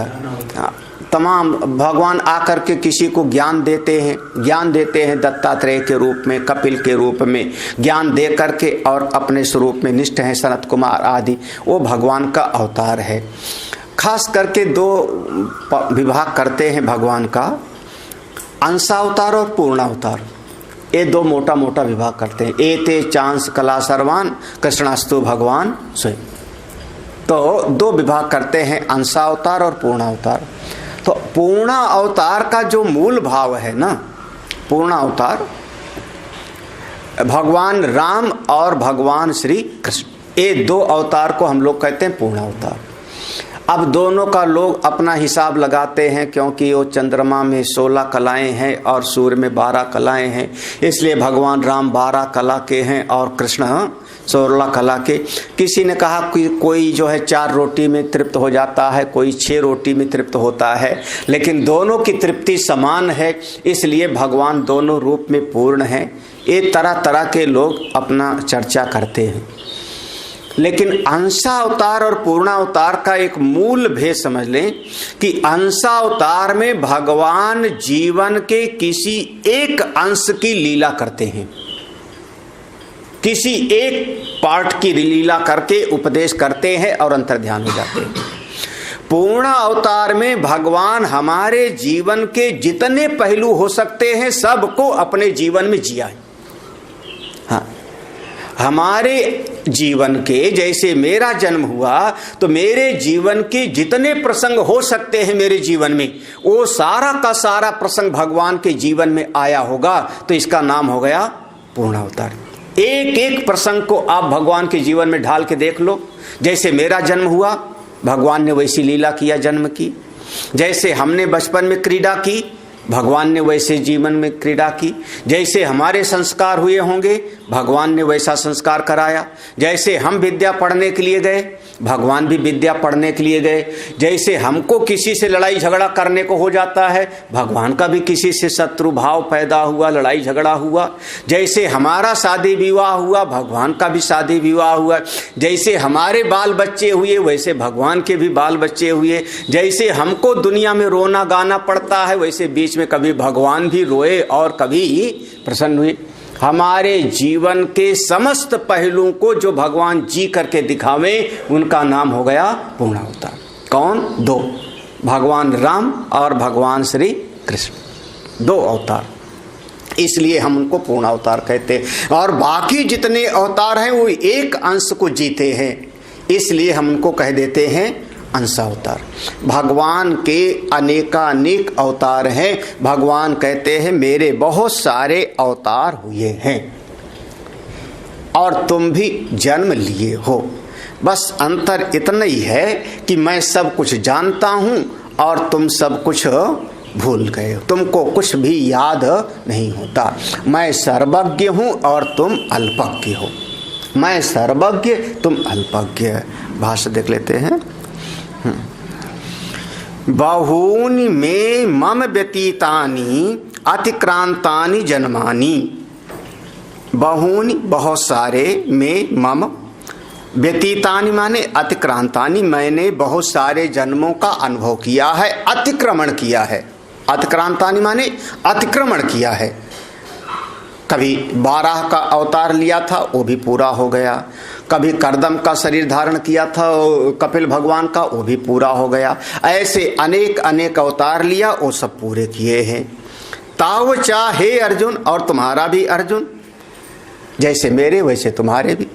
तमाम भगवान आकर के किसी को ज्ञान देते हैं दत्तात्रेय के रूप में, कपिल के रूप में ज्ञान दे करके, और अपने स्वरूप में निष्ठ हैं सनत कुमार आदि, वो भगवान का अवतार है। खास करके दो विभाग करते हैं भगवान का, अंशावतार और पूर्णावतार, ये दो मोटा मोटा विभाग करते हैं। एते चांस कला सर्वान कृष्णास्तु भगवान स्वयं, तो दो विभाग करते हैं, अंशावतार और पूर्णावतार। तो पूर्णा अवतार का जो मूल भाव है ना, पूर्णा अवतार भगवान राम और भगवान श्री कृष्ण, ये दो अवतार को हम लोग कहते हैं पूर्णा अवतार। अब दोनों का लोग अपना हिसाब लगाते हैं, क्योंकि वो चंद्रमा में 16 कलाएं हैं और सूर्य में 12 कलाएं हैं, इसलिए भगवान राम 12 कला के हैं और कृष्ण 16 कला के। किसी ने कहा कि कोई जो है 4 रोटी में तृप्त हो जाता है, कोई 6 रोटी में तृप्त होता है, लेकिन दोनों की तृप्ति समान है, इसलिए भगवान दोनों रूप में पूर्ण है। ये तरह तरह के लोग अपना चर्चा करते हैं, लेकिन अंशावतार और पूर्णावतार का एक मूल भेद समझ लें कि अंशावतार में भगवान जीवन के किसी एक अंश की लीला करते हैं, किसी एक पार्ट की लीला करके उपदेश करते हैं और अंतर्ध्यान हो जाते हैं। पूर्ण अवतार में भगवान हमारे जीवन के जितने पहलू हो सकते हैं सबको अपने जीवन में जिया है। हाँ, हमारे जीवन के, जैसे मेरा जन्म हुआ तो मेरे जीवन के जितने प्रसंग हो सकते हैं मेरे जीवन में, वो सारा का सारा प्रसंग भगवान के जीवन में आया होगा, तो इसका नाम हो गया पूर्ण अवतार। एक एक प्रसंग को आप भगवान के जीवन में ढाल के देख लो। जैसे मेरा जन्म हुआ, भगवान ने वैसी लीला किया जन्म की। जैसे हमने बचपन में क्रीड़ा की, भगवान ने वैसे जीवन में क्रीड़ा की। जैसे हमारे संस्कार हुए होंगे भगवान ने वैसा संस्कार कराया। जैसे हम विद्या पढ़ने के लिए गए भगवान भी विद्या पढ़ने के लिए गए। जैसे हमको किसी से लड़ाई झगड़ा करने को हो जाता है भगवान का भी किसी से शत्रु भाव पैदा हुआ, लड़ाई झगड़ा हुआ। जैसे हमारा शादी विवाह हुआ भगवान का भी शादी विवाह हुआ। जैसे हमारे बाल बच्चे हुए वैसे भगवान के भी बाल बच्चे हुए। जैसे हमको दुनिया में रोना गाना पड़ता है वैसे बीच में कभी भगवान भी रोए और कभी प्रसन्न हुए। हमारे जीवन के समस्त पहलुओं को जो भगवान जी करके दिखावे उनका नाम हो गया पूर्ण अवतार। कौन? दो, भगवान राम और भगवान श्री कृष्ण, दो अवतार, इसलिए हम उनको पूर्ण अवतार कहते हैं। और बाकी जितने अवतार हैं वो एक अंश को जीते हैं, इसलिए हम उनको कह देते हैं अंशावतार। भगवान के अनेकानेक अवतार हैं। भगवान कहते हैं मेरे बहुत सारे अवतार हुए हैं और तुम भी जन्म लिए हो। बस अंतर इतना ही है कि मैं सब कुछ जानता हूं और तुम सब कुछ भूल गए हो, तुमको कुछ भी याद नहीं होता। मैं सर्वज्ञ हूं और तुम अल्पज्ञ हो। मैं सर्वज्ञ तुम अल्पज्ञ। भाष्य देख लेते हैं। बहूनि में मम व्यतीतानि अतिक्रांतानि जन्मानि। बहूनि बहुत सारे, में मम व्यतीतानि माने अतिक्रांतानि, मैंने बहुत सारे जन्मों का अनुभव किया है, अतिक्रमण किया है। अतिक्रांतानि माने अतिक्रमण किया है। कभी 12 का अवतार लिया था वो भी पूरा हो गया। कभी कर्दम का शरीर धारण किया था कपिल भगवान का, वो भी पूरा हो गया। ऐसे अनेक अनेक अवतार लिया, वो सब पूरे किए हैं। ताव चाहे अर्जुन, और तुम्हारा भी अर्जुन, जैसे मेरे वैसे तुम्हारे भी।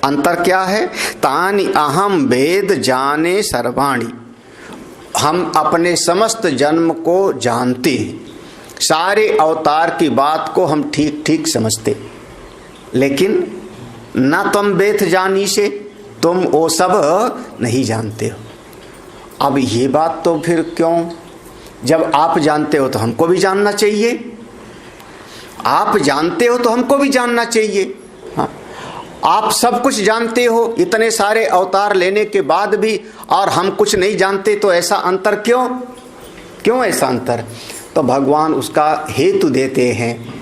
अंतर क्या है? तानि अहम वेद जाने सर्वाणी। हम अपने समस्त जन्म को जानते हैं, सारे अवतार की बात को हम ठीक ठीक समझते, लेकिन न तुम वेद जानी से, तुम वो सब नहीं जानते हो। अब ये बात तो फिर क्यों? जब आप जानते हो तो हमको भी जानना चाहिए। आप जानते हो तो हमको भी जानना चाहिए। हाँ, आप सब कुछ जानते हो इतने सारे अवतार लेने के बाद भी, और हम कुछ नहीं जानते, तो ऐसा अंतर क्यों? क्यों ऐसा अंतर? तो भगवान उसका हेतु देते हैं।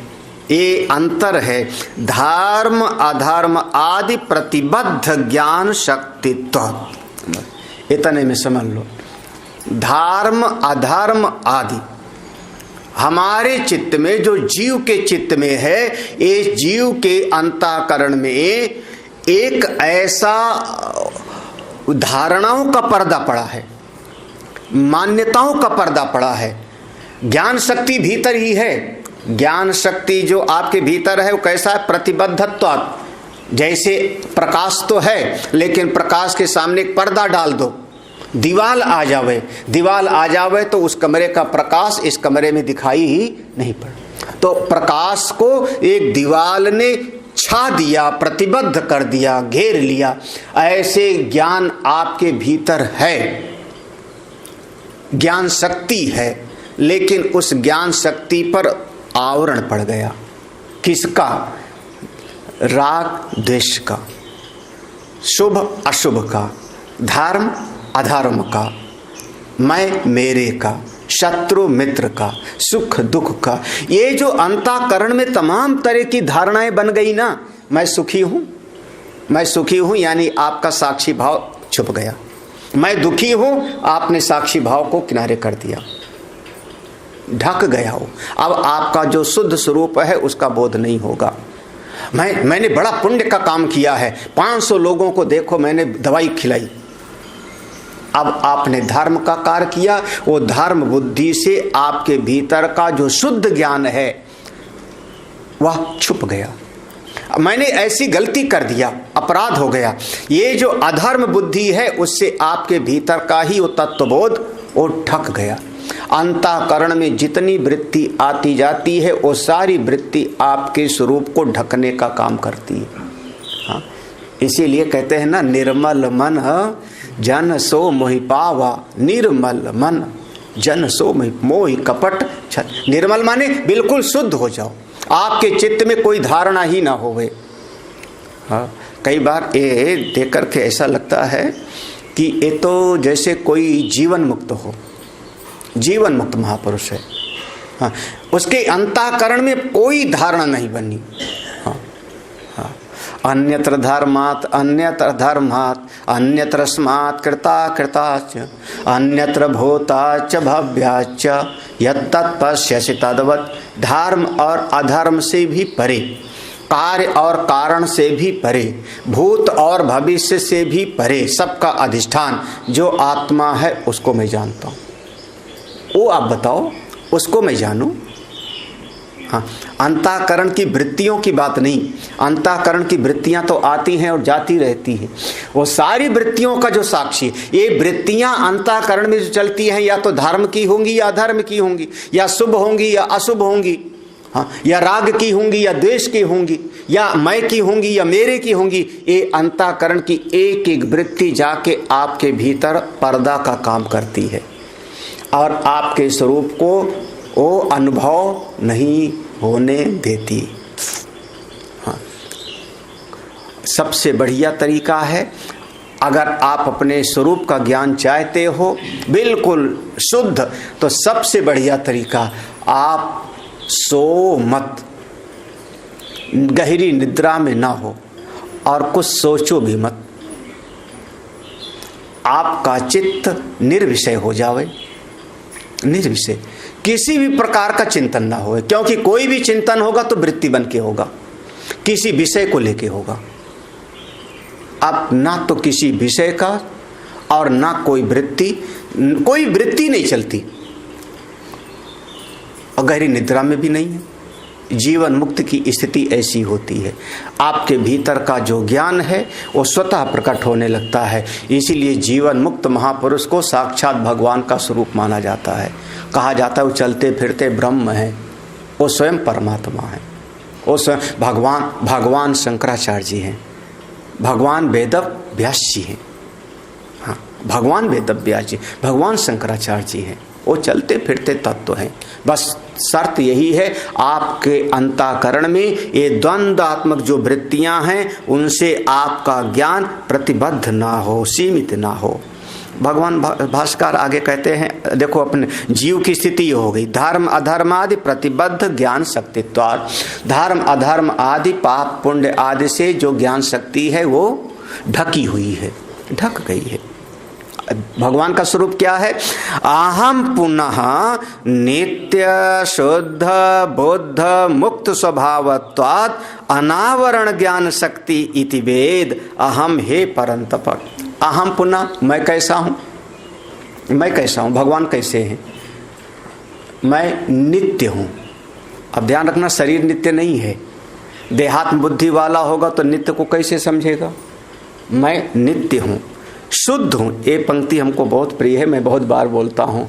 ये अंतर है धर्म अधर्म आदि प्रतिबद्ध ज्ञान शक्तित्व। इतने में समझ लो, धर्म अधर्म आदि हमारे चित्त में, जो जीव के चित्त में है, ये जीव के अंतःकरण में एक ऐसा धारणाओं का पर्दा पड़ा है, मान्यताओं का पर्दा पड़ा है। ज्ञान शक्ति भीतर ही है। ज्ञान शक्ति जो आपके भीतर है वो कैसा है? प्रतिबद्धत्व। जैसे प्रकाश तो है, लेकिन प्रकाश के सामने एक पर्दा डाल दो, दीवाल आ जावे, दीवाल आ जावे तो उस कमरे का प्रकाश इस कमरे में दिखाई ही नहीं पड़ा। तो प्रकाश को एक दीवाल ने छा दिया, प्रतिबद्ध कर दिया, घेर लिया। ऐसे ज्ञान आपके भीतर है, ज्ञान शक्ति है, लेकिन उस ज्ञान शक्ति पर आवरण पड़ गया। किसका? राग द्वेष का, शुभ अशुभ का, धर्म अधर्म का, मैं मेरे का, शत्रु मित्र का, सुख दुख का। ये जो अंतःकरण में तमाम तरह की धारणाएं बन गई ना, मैं सुखी हूं, मैं सुखी हूं, यानी आपका साक्षी भाव छुप गया। मैं दुखी हूं, आपने साक्षी भाव को किनारे कर दिया, ढक गया हो। अब आपका जो शुद्ध स्वरूप है उसका बोध नहीं होगा। मैंने बड़ा पुण्य का काम किया है, 500 लोगों को देखो मैंने दवाई खिलाई। अब आपने धर्म का कार्य किया, वो धर्म बुद्धि से आपके भीतर का जो शुद्ध ज्ञान है वह छुप गया। मैंने ऐसी गलती कर दिया, अपराध हो गया। ये जो अधर्म बुद्धि है उससे आपके भीतर का ही वो तत्वबोध वो ढक गया। अंतःकरण में जितनी वृत्ति आती जाती है वो सारी वृत्ति आपके स्वरूप को ढकने का काम करती है। हाँ, इसीलिए कहते हैं ना, निर्मल मन जन सो मोहि पावा। निर्मल मन जन सो मोहि कपट छल। निर्मल माने बिल्कुल शुद्ध हो जाओ, आपके चित्त में कोई धारणा ही ना होवे। हाँ, कई बार ये देख करके ऐसा लगता है कि ये तो जैसे कोई जीवन मुक्त हो, जीवन मुक्त महापुरुष है। हाँ, उसके अंतःकरण में कोई धारणा नहीं बनी। हाँ, हाँ, अन्यत्र धर्मात् अन्यत्र धर्मात् अन्यत्र स्मात् कृता कृताच अन्यत्र भूताच भव्याच यत्तत् पश्यसि तद्वत्। धर्म और अधर्म से भी परे, कार्य और कारण से भी परे, भूत और भविष्य से भी परे, सबका अधिष्ठान जो आत्मा है उसको मैं जानता हूँ। वो आप बताओ, उसको मैं जानूं। हाँ, अंतःकरण की वृत्तियों की बात नहीं। अंतःकरण की वृत्तियां तो आती हैं और जाती रहती हैं। वो सारी वृत्तियों का जो साक्षी, ये वृत्तियां अंतःकरण में जो चलती हैं, या तो धर्म की होंगी या अधर्म की होंगी, या शुभ होंगी या अशुभ होंगी, हाँ, या राग की होंगी या द्वेष की होंगी, या मैं की होंगी या मेरे की होंगी। ये अंतःकरण की एक एक वृत्ति जाके आपके भीतर पर्दा का काम करती है और आपके स्वरूप को वो अनुभव नहीं होने देती। हाँ, सबसे बढ़िया तरीका है, अगर आप अपने स्वरूप का ज्ञान चाहते हो बिल्कुल शुद्ध, तो सबसे बढ़िया तरीका, आप सो मत, गहरी निद्रा में ना हो और कुछ सोचो भी मत। आपका चित्त निर्विषय हो जावे, निर्विषय, किसी भी प्रकार का चिंतन ना हो, क्योंकि कोई भी चिंतन होगा तो वृत्ति बन के होगा, किसी विषय को लेके होगा। अब ना तो किसी विषय का और ना कोई वृत्ति नहीं चलती, और गहरी निद्रा में भी नहीं है। जीवन मुक्त की स्थिति ऐसी होती है, आपके भीतर का जो ज्ञान है वो स्वतः प्रकट होने लगता है। इसीलिए जीवन मुक्त महापुरुष को साक्षात भगवान का स्वरूप माना जाता है। कहा जाता है वो चलते फिरते ब्रह्म है, वो स्वयं परमात्मा है, वो स्वयं भगवान शंकराचार्य जी हैं, भगवान वेद व्यास जी हैं। हाँ, भगवान वेद व्यास जी, भगवान शंकराचार्य जी हैं, वो चलते फिरते तत्व हैं। बस शर्त यही है, आपके अंतःकरण में ये द्वंद्वात्मक जो वृत्तियां हैं उनसे आपका ज्ञान प्रतिबद्ध ना हो, सीमित ना हो। भगवान भास्कर आगे कहते हैं, देखो अपने जीव की स्थिति हो गई, धर्म अधर्म आदि प्रतिबद्ध ज्ञान शक्तित्वात्। धर्म अधर्म आदि पाप पुण्य आदि से जो ज्ञान शक्ति है वो ढकी हुई है, ढक गई है। भगवान का स्वरूप क्या है? अहम पुनः नित्य शुद्ध बुद्ध मुक्त स्वभावत्वात् अनावरण ज्ञान शक्ति इति वेद अहम हे परंतप। अहम पुनः, मैं कैसा हूँ? मैं कैसा हूँ? भगवान कैसे हैं? मैं नित्य हूँ। अब ध्यान रखना, शरीर नित्य नहीं है। देहात्म बुद्धि वाला होगा तो नित्य को कैसे समझेगा? मैं नित्य हूँ, शुद्ध हूँ। ये पंक्ति हमको बहुत प्रिय है, मैं बहुत बार बोलता हूँ।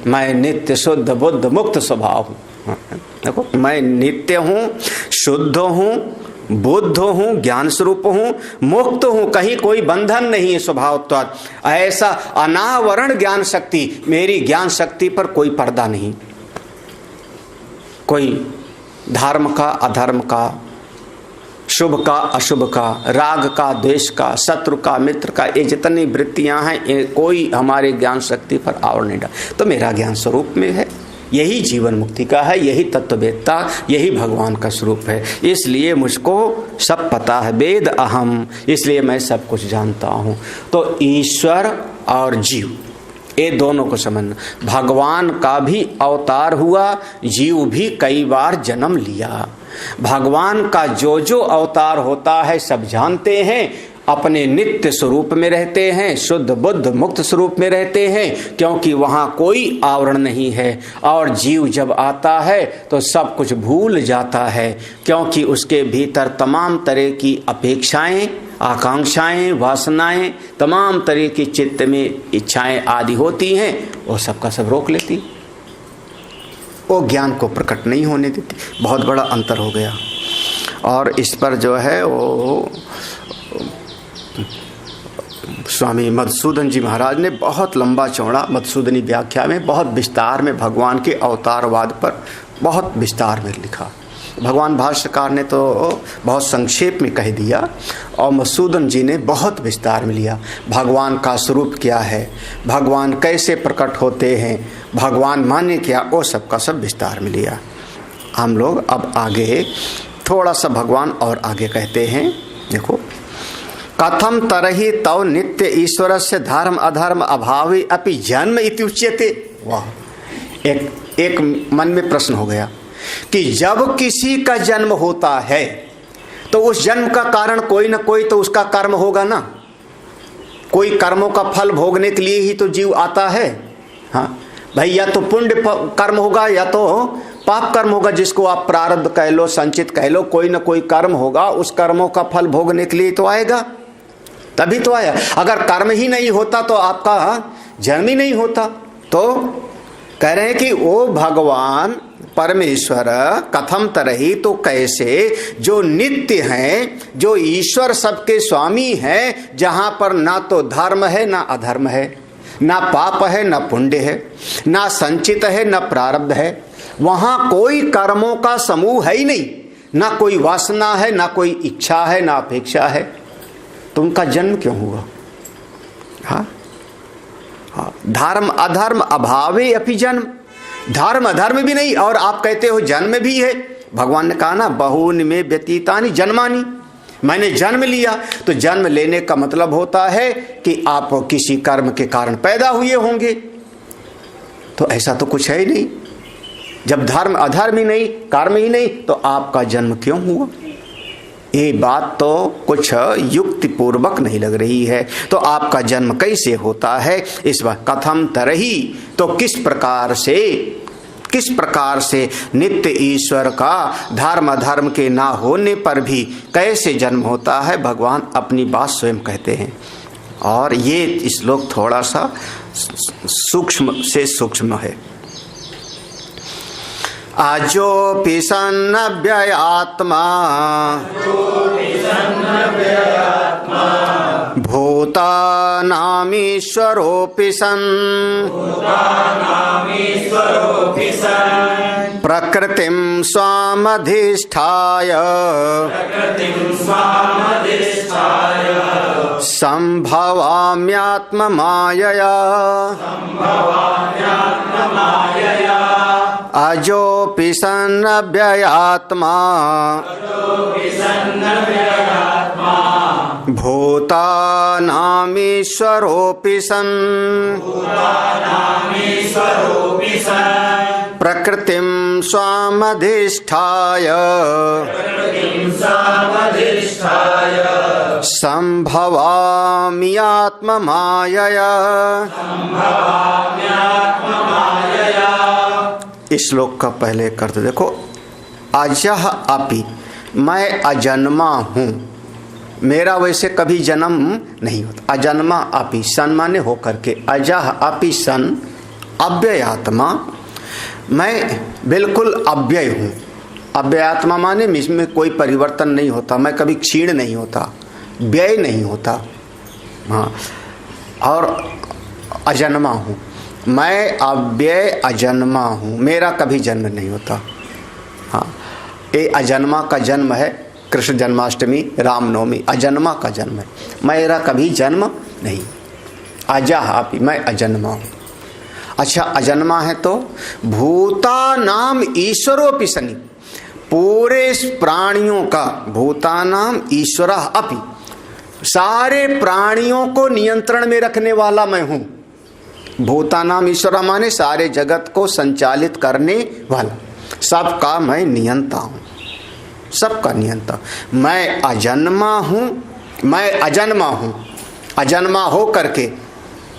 मैं नित्य शुद्ध बुद्ध मुक्त स्वभाव हूँ। देखो, मैं नित्य हूँ, शुद्ध हूँ, बुद्ध हूँ, ज्ञान स्वरूप हूँ, मुक्त हूँ, कहीं कोई बंधन नहीं है स्वभावत्वात्। ऐसा अनावरण ज्ञान शक्ति, मेरी ज्ञान शक्ति पर कोई पर्दा नहीं, कोई धर्म का अधर्म का, शुभ का अशुभ का, राग का द्वेष का, शत्रु का मित्र का, ये जितनी वृत्तियां हैं ये कोई हमारे ज्ञान शक्ति पर आवरण नहीं डाल। तो मेरा ज्ञान स्वरूप में है, यही जीवन मुक्ति का है, यही तत्ववेदता, यही भगवान का स्वरूप है। इसलिए मुझको सब पता है, वेद अहम, इसलिए मैं सब कुछ जानता हूँ। तो ईश्वर और जीव ये दोनों को समझना। भगवान का भी अवतार हुआ, जीव भी कई बार जन्म लिया। भगवान का जो जो अवतार होता है सब जानते हैं, अपने नित्य स्वरूप में रहते हैं, शुद्ध बुद्ध मुक्त स्वरूप में रहते हैं, क्योंकि वहाँ कोई आवरण नहीं है। और जीव जब आता है तो सब कुछ भूल जाता है, क्योंकि उसके भीतर तमाम तरह की अपेक्षाएं, आकांक्षाएं, वासनाएं, तमाम तरह की चित्त में इच्छाएं आदि होती हैं, वो सबका सब रोक लेती, वो ज्ञान को प्रकट नहीं होने देती। बहुत बड़ा अंतर हो गया। और इस पर जो है वो स्वामी मधुसूदन जी महाराज ने बहुत लंबा चौड़ा मधुसूदनी व्याख्या में बहुत विस्तार में भगवान के अवतारवाद पर बहुत विस्तार में लिखा। भगवान भाष्यकार ने तो बहुत संक्षेप में कह दिया और मधुसूदन जी ने बहुत विस्तार में लिया। भगवान का स्वरूप क्या है, भगवान कैसे प्रकट होते हैं, भगवान माने क्या, वो सब का सब विस्तार में लिया। हम लोग अब आगे थोड़ा सा भगवान और आगे कहते हैं, देखो, कथम तरहि तव नित्य ईश्वरस्य धर्म अधर्म अभावे अपि जन्म इति उच्यते। वाह, एक मन में प्रश्न हो गया कि जब किसी का जन्म होता है तो उस जन्म का कारण कोई ना कोई तो उसका कर्म होगा ना, कोई कर्मों का फल भोगने के लिए ही तो जीव आता है। हाँ भाई, या तो पुण्य कर्म होगा या तो पाप कर्म होगा, जिसको आप प्रारब्ध कह लो, संचित कह लो, कोई ना कोई कर्म होगा, उस कर्मों का फल भोगने के लिए तो आएगा, तभी तो आया। अगर कर्म ही नहीं होता तो आपका जन्म ही नहीं होता। तो कह रहे हैं कि वो भगवान परमेश्वर कथम तरही, तो कैसे, जो नित्य हैं, जो ईश्वर सबके स्वामी हैं, जहां पर ना तो धर्म है ना अधर्म है, ना पाप है ना पुण्य है, ना संचित है ना प्रारब्ध है, वहां कोई कर्मों का समूह है ही नहीं, ना कोई वासना है ना कोई इच्छा है ना अपेक्षा है, तो उनका जन्म क्यों हुआ? हाँ, धर्म अधर्म अभावे अपि जन्म, धर्म अधर्म भी नहीं और आप कहते हो जन्म भी है। भगवान ने कहा ना, बहूनि में व्यतीतानि जन्मानि, मैंने जन्म लिया। तो जन्म लेने का मतलब होता है कि आप किसी कर्म के कारण पैदा हुए होंगे, तो ऐसा तो कुछ है ही नहीं। जब धर्म अधर्म ही नहीं, कर्म ही नहीं, तो आपका जन्म क्यों हुआ? ये बात तो कुछ युक्ति पूर्वक नहीं लग रही है। तो आपका जन्म कैसे होता है? इस बात कथम तरही, तो किस प्रकार से नित्य ईश्वर का धर्म अधर्म के ना होने पर भी कैसे जन्म होता है, भगवान अपनी बात स्वयं कहते हैं। और ये श्लोक थोड़ा सा सूक्ष्म से सूक्ष्म है। अजोऽपि सन्नव्ययात्मा भूतानामीश्वरोऽपि सन् प्रकृतिं स्वामधिष्ठाय सम्भवाम्यात्ममायया अजोऽपि सन्नव्ययात्मा भूतानामीश्वरोऽपि सन् प्रकृतिं स्वामधिष्ठाय सम्भवामि आत्ममायया। इस श्लोक का पहले करते देखो, अजह अपि, मैं अजन्मा हूँ, मेरा वैसे कभी जन्म नहीं होता। अजन्मा अपि, सन माने होकर के, अजह अपि सन अव्ययात्मा, मैं बिल्कुल अव्यय हूँ। अव्ययात्मा माने इसमें कोई परिवर्तन नहीं होता, मैं कभी क्षीण नहीं होता, व्यय नहीं होता। हाँ, और अजन्मा हूँ, मैं अव्यय अजन्मा हूँ, मेरा कभी जन्म नहीं होता। हाँ, ये अजन्मा का जन्म है, कृष्ण जन्माष्टमी रामनवमी अजन्मा का जन्म है, मेरा कभी जन्म नहीं। अजहापि, मैं अजन्मा हूँ। अच्छा, अजन्मा है तो भूतानाम ईश्वरोऽपि सनि, पूरे प्राणियों का, भूतानाम ईश्वरः अपि, सारे प्राणियों को नियंत्रण में रखने वाला मैं हूँ। भूतानाम ईश्वरः माने सारे जगत को संचालित करने वाला, सबका मैं नियंता हूँ, सबका नियंता। मैं अजन्मा हूँ, मैं अजन्मा हूँ, अजन्मा हो करके,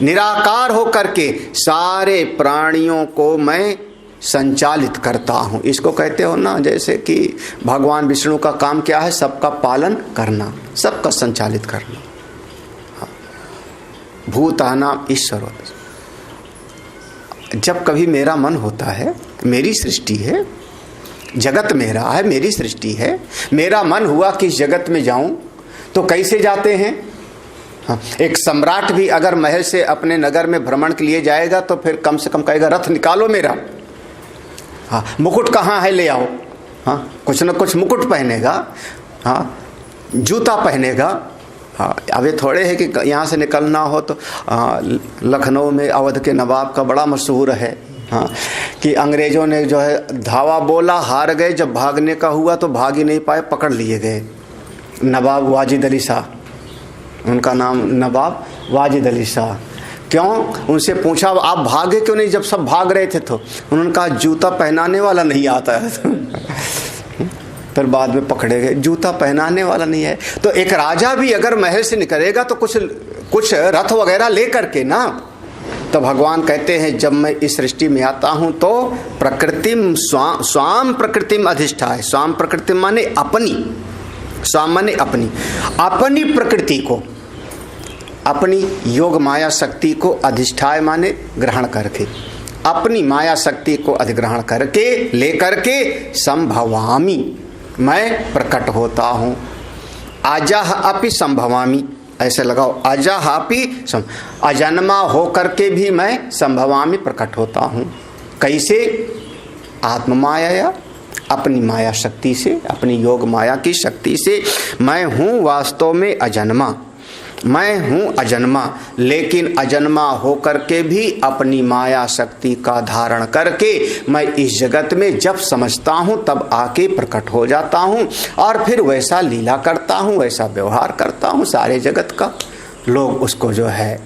निराकार हो करके सारे प्राणियों को मैं संचालित करता हूँ। इसको कहते हो ना, जैसे कि भगवान विष्णु का काम क्या है? सबका पालन करना, सबका संचालित करना। भूतानाम ईश्वर, जब कभी मेरा मन होता है, मेरी सृष्टि है, जगत मेरा है, मेरी सृष्टि है, मेरा मन हुआ कि इस जगत में जाऊं तो कैसे जाते हैं? हाँ, एक सम्राट भी अगर महल से अपने नगर में भ्रमण के लिए जाएगा तो फिर कम से कम कहेगा रथ निकालो मेरा, हाँ, मुकुट कहाँ है ले आओ, हाँ, कुछ न कुछ मुकुट पहनेगा, हाँ, जूता पहनेगा। हाँ, अब ये थोड़े है कि यहाँ से निकलना हो तो लखनऊ में अवध के नवाब का बड़ा मशहूर है, हाँ, कि अंग्रेजों ने जो है धावा बोला, हार गए, जब भागने का हुआ तो भाग ही नहीं पाए, पकड़ लिए गए। नवाब वाजिद अली शाह, उनका नाम नवाब वाजिद अली शाह। क्यों? उनसे पूछा आप भागे क्यों नहीं जब सब भाग रहे थे? तो उन्होंने कहा जूता पहनाने वाला नहीं आता है। फिर बाद में पकड़े गए, जूता पहनाने वाला नहीं है। तो एक राजा भी अगर महल से निकलेगा तो कुछ रथ वगैरह ले करके ना। तो भगवान कहते हैं जब मैं इस सृष्टि में आता हूं तो प्रकृतिम स्वाम प्रकृतिम अधिष्ठाय। स्वाम प्रकृतिम माने अपनी, स्वाम माने अपनी प्रकृति को, अपनी योग माया शक्ति को अधिष्ठाय माने ग्रहण करके, अपनी माया शक्ति को अधिग्रहण करके लेकर के संभवामी, मैं प्रकट होता हूं। अजह अपि संभवामी, ऐसे लगाओ, अजह अपि अजन्मा हो करके भी मैं संभवामी प्रकट होता हूं। कैसे? आत्म माया या अपनी माया शक्ति से, अपनी योग माया की शक्ति से। मैं हूं वास्तव में अजन्मा, मैं हूं अजन्मा, लेकिन अजन्मा होकर के भी अपनी माया शक्ति का धारण करके मैं इस जगत में जब समझता हूं तब आके प्रकट हो जाता हूं और फिर वैसा लीला करता हूं, वैसा व्यवहार करता हूं सारे जगत का। लोग उसको जो है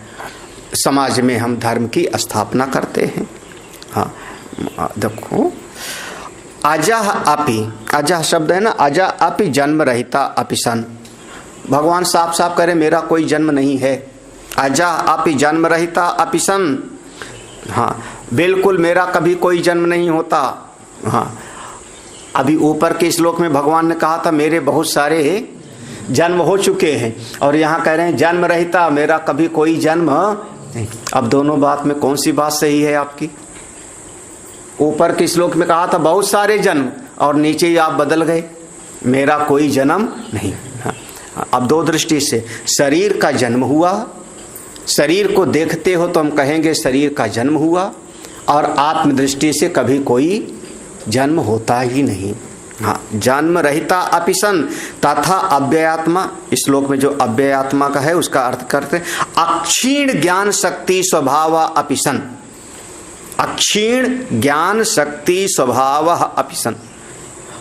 समाज में हम धर्म की स्थापना करते हैं। हाँ देखो, अजह अपि, अजह शब्द है ना, अजह अपि जन्म रहिता अपि सन। भगवान साफ साफ करे मेरा कोई जन्म नहीं है। अजह अपि जन्म रहिता अपि सन, हाँ बिल्कुल मेरा कभी कोई जन्म नहीं होता। हाँ, अभी ऊपर के श्लोक में भगवान ने कहा था मेरे बहुत सारे जन्म हो चुके हैं, और यहाँ कह रहे हैं जन्म रहिता, मेरा कभी कोई जन्म नहीं। अब दोनों बात में कौन सी बात सही है आपकी? ऊपर के श्लोक में कहा था बहुत सारे जन्म, और नीचे ही आप बदल गए मेरा कोई जन्म नहीं। हाँ, अब दो दृष्टि से, शरीर का जन्म हुआ, शरीर को देखते हो तो हम कहेंगे शरीर का जन्म हुआ, और आत्म दृष्टि से कभी कोई जन्म होता ही नहीं। हाँ, जन्म रहिता अपि सन तथा अव्ययात्मा, इस श्लोक में जो अव्ययात्मा का है उसका अर्थ करते अक्षीण ज्ञान शक्ति स्वभाव अपि सन। अक्षीण ज्ञान शक्ति स्वभाव अपि सन,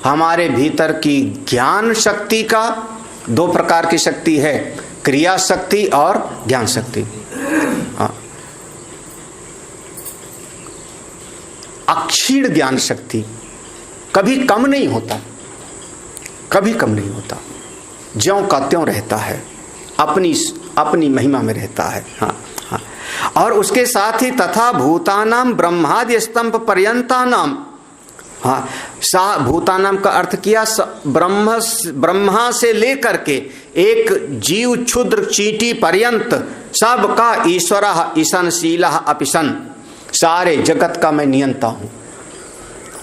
हमारे भीतर की ज्ञान शक्ति का दो प्रकार की शक्ति है, क्रिया शक्ति और ज्ञान शक्ति। अक्षीण ज्ञान शक्ति कभी कम नहीं होता, कभी कम नहीं होता, ज्यों का त्यों रहता है, अपनी महिमा में रहता है। हाँ हाँ, और उसके साथ ही तथा भूतानाम ब्रह्मादि स्तंभ पर्यंतानाम, हाँ सा भूतानाम का अर्थ किया ब्रह्मा से लेकर के एक जीव क्षुद्र चींटी पर्यंत सबका ईश्वरः ईशनशीलः अपि सन, सारे जगत का मैं नियंता हूँ।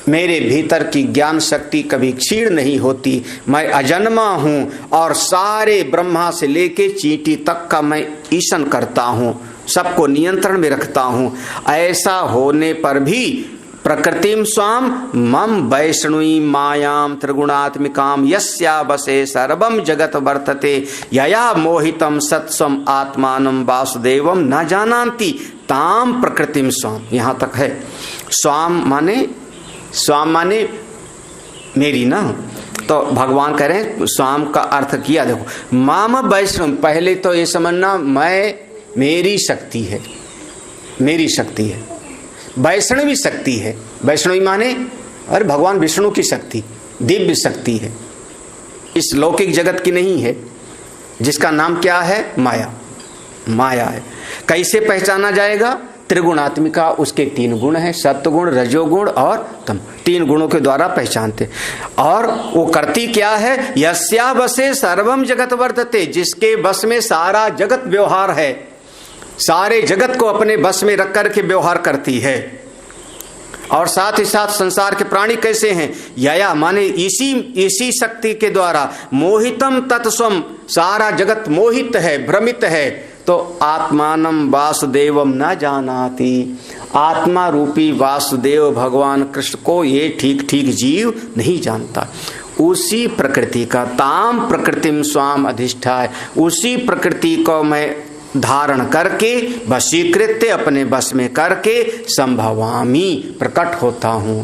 मेरे भीतर की ज्ञान शक्ति कभी क्षीण नहीं होती, मैं अजन्मा हूँ और सारे ब्रह्मा से लेके चींटी तक का मैं ईशन करता हूँ, सबको नियंत्रण में रखता हूँ। ऐसा होने पर भी प्रकृतिम स्वाम मम वैष्णवी मायाम त्रिगुणात्मिकाम यस्या बसे सर्वम जगत वर्तते यया मोहितम सत्स्वम आत्मानं वासुदेवम न जानन्ति ताम प्रकृतिम स्वाम। यहाँ तक है। स्वाम माने मेरी ना, तो भगवान कह रहे हैं स्वाम का अर्थ किया। देखो माम वैष्णव, पहले तो ये समझना मेरी शक्ति है, मेरी शक्ति है, वैष्णवी शक्ति है। वैष्णवी माने अरे भगवान विष्णु की शक्ति, दिव्य शक्ति है, इस लौकिक जगत की नहीं है, जिसका नाम क्या है? माया। माया है। कैसे पहचाना जाएगा? त्रिगुणात्मिका, उसके तीन गुण हैं, सत्वगुण, रजोगुण और तम, तीन गुणों के द्वारा पहचानते। और वो करती क्या है? यस्या वसे सर्वम जगत वर्तते, जिसके बस में सारा जगत व्यवहार है, सारे जगत को अपने बस में रख करके व्यवहार करती है। और साथ ही साथ संसार के प्राणी कैसे हैं? यया माने इसी शक्ति के द्वारा मोहितम तत्स्वम, सारा जगत मोहित है, भ्रमित है, तो आत्मानं वासुदेवम न जानाति, आत्मा रूपी वासुदेव भगवान कृष्ण को ये ठीक ठीक जीव नहीं जानता। उसी प्रकृति का ताम प्रकृतिम स्वाम अधिष्ठाय, उसी प्रकृति को मैं धारण करके वशीकृत्य अपने बस में करके संभवामी प्रकट होता हूँ।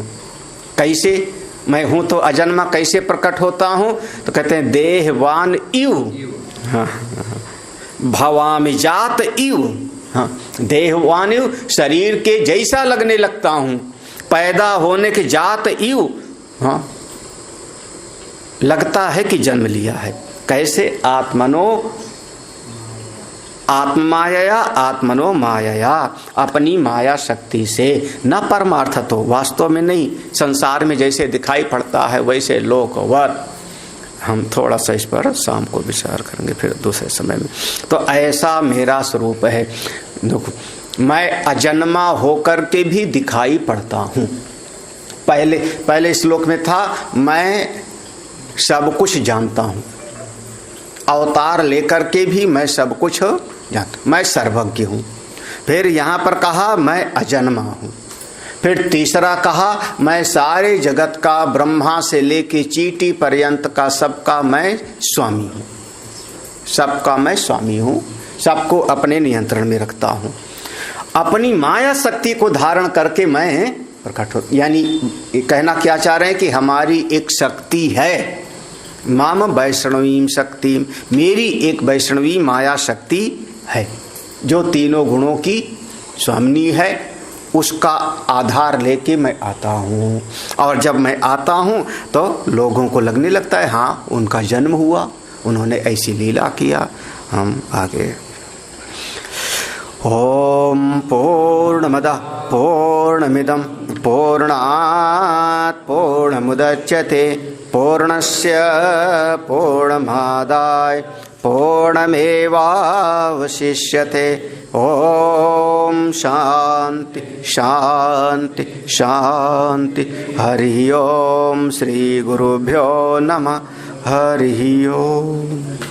कैसे? मैं हूँ तो अजन्मा, कैसे प्रकट होता हूँ? तो कहते हैं देहवान इव, हाँ, भवामि जात इव, हाँ, देहवान इव, शरीर के जैसा लगने लगता हूँ, पैदा होने के जात इव, हाँ, लगता है कि जन्म लिया है। कैसे? आत्मनो माया, अपनी माया शक्ति से, न परमार्थ, तो वास्तव में नहीं, संसार में जैसे दिखाई पड़ता है वैसे लोकवत। हम थोड़ा सा इस पर शाम को विचार करेंगे फिर दूसरे समय में। तो ऐसा मेरा स्वरूप है। देखो, मैं अजन्मा होकर के भी दिखाई पड़ता हूँ। पहले श्लोक में था मैं सब कुछ जानता हूँ, अवतार लेकर के भी मैं सब कुछ जानता, मैं सर्वज्ञ हूँ। फिर यहाँ पर कहा मैं अजन्मा हूँ। फिर तीसरा कहा मैं सारे जगत का, ब्रह्मा से लेके चींटी पर्यंत का सबका मैं स्वामी हूँ, सबका मैं स्वामी हूँ, सबको अपने नियंत्रण में रखता हूँ। अपनी माया शक्ति को धारण करके मैं प्रकट हो, यानी कहना क्या चाह रहे हैं कि हमारी एक शक्ति है, माम वैष्णवीं शक्ति, मेरी एक वैष्णवी माया शक्ति है जो तीनों गुणों की स्वामिनी है। उसका आधार लेके मैं आता हूँ, और जब मैं आता हूँ तो लोगों को लगने लगता है हाँ उनका जन्म हुआ, उन्होंने ऐसी लीला किया। हम आगे ओम पूर्णमदः पूर्णमिदं पूर्णात् पूर्णमुदच्यते पूर्णस्य पूर्णमादाय पूर्णमेवावशिष्यते। ओम शांति शांति शांति। हरि ओम। श्री गुरुभ्यो नमः। हरि ओम।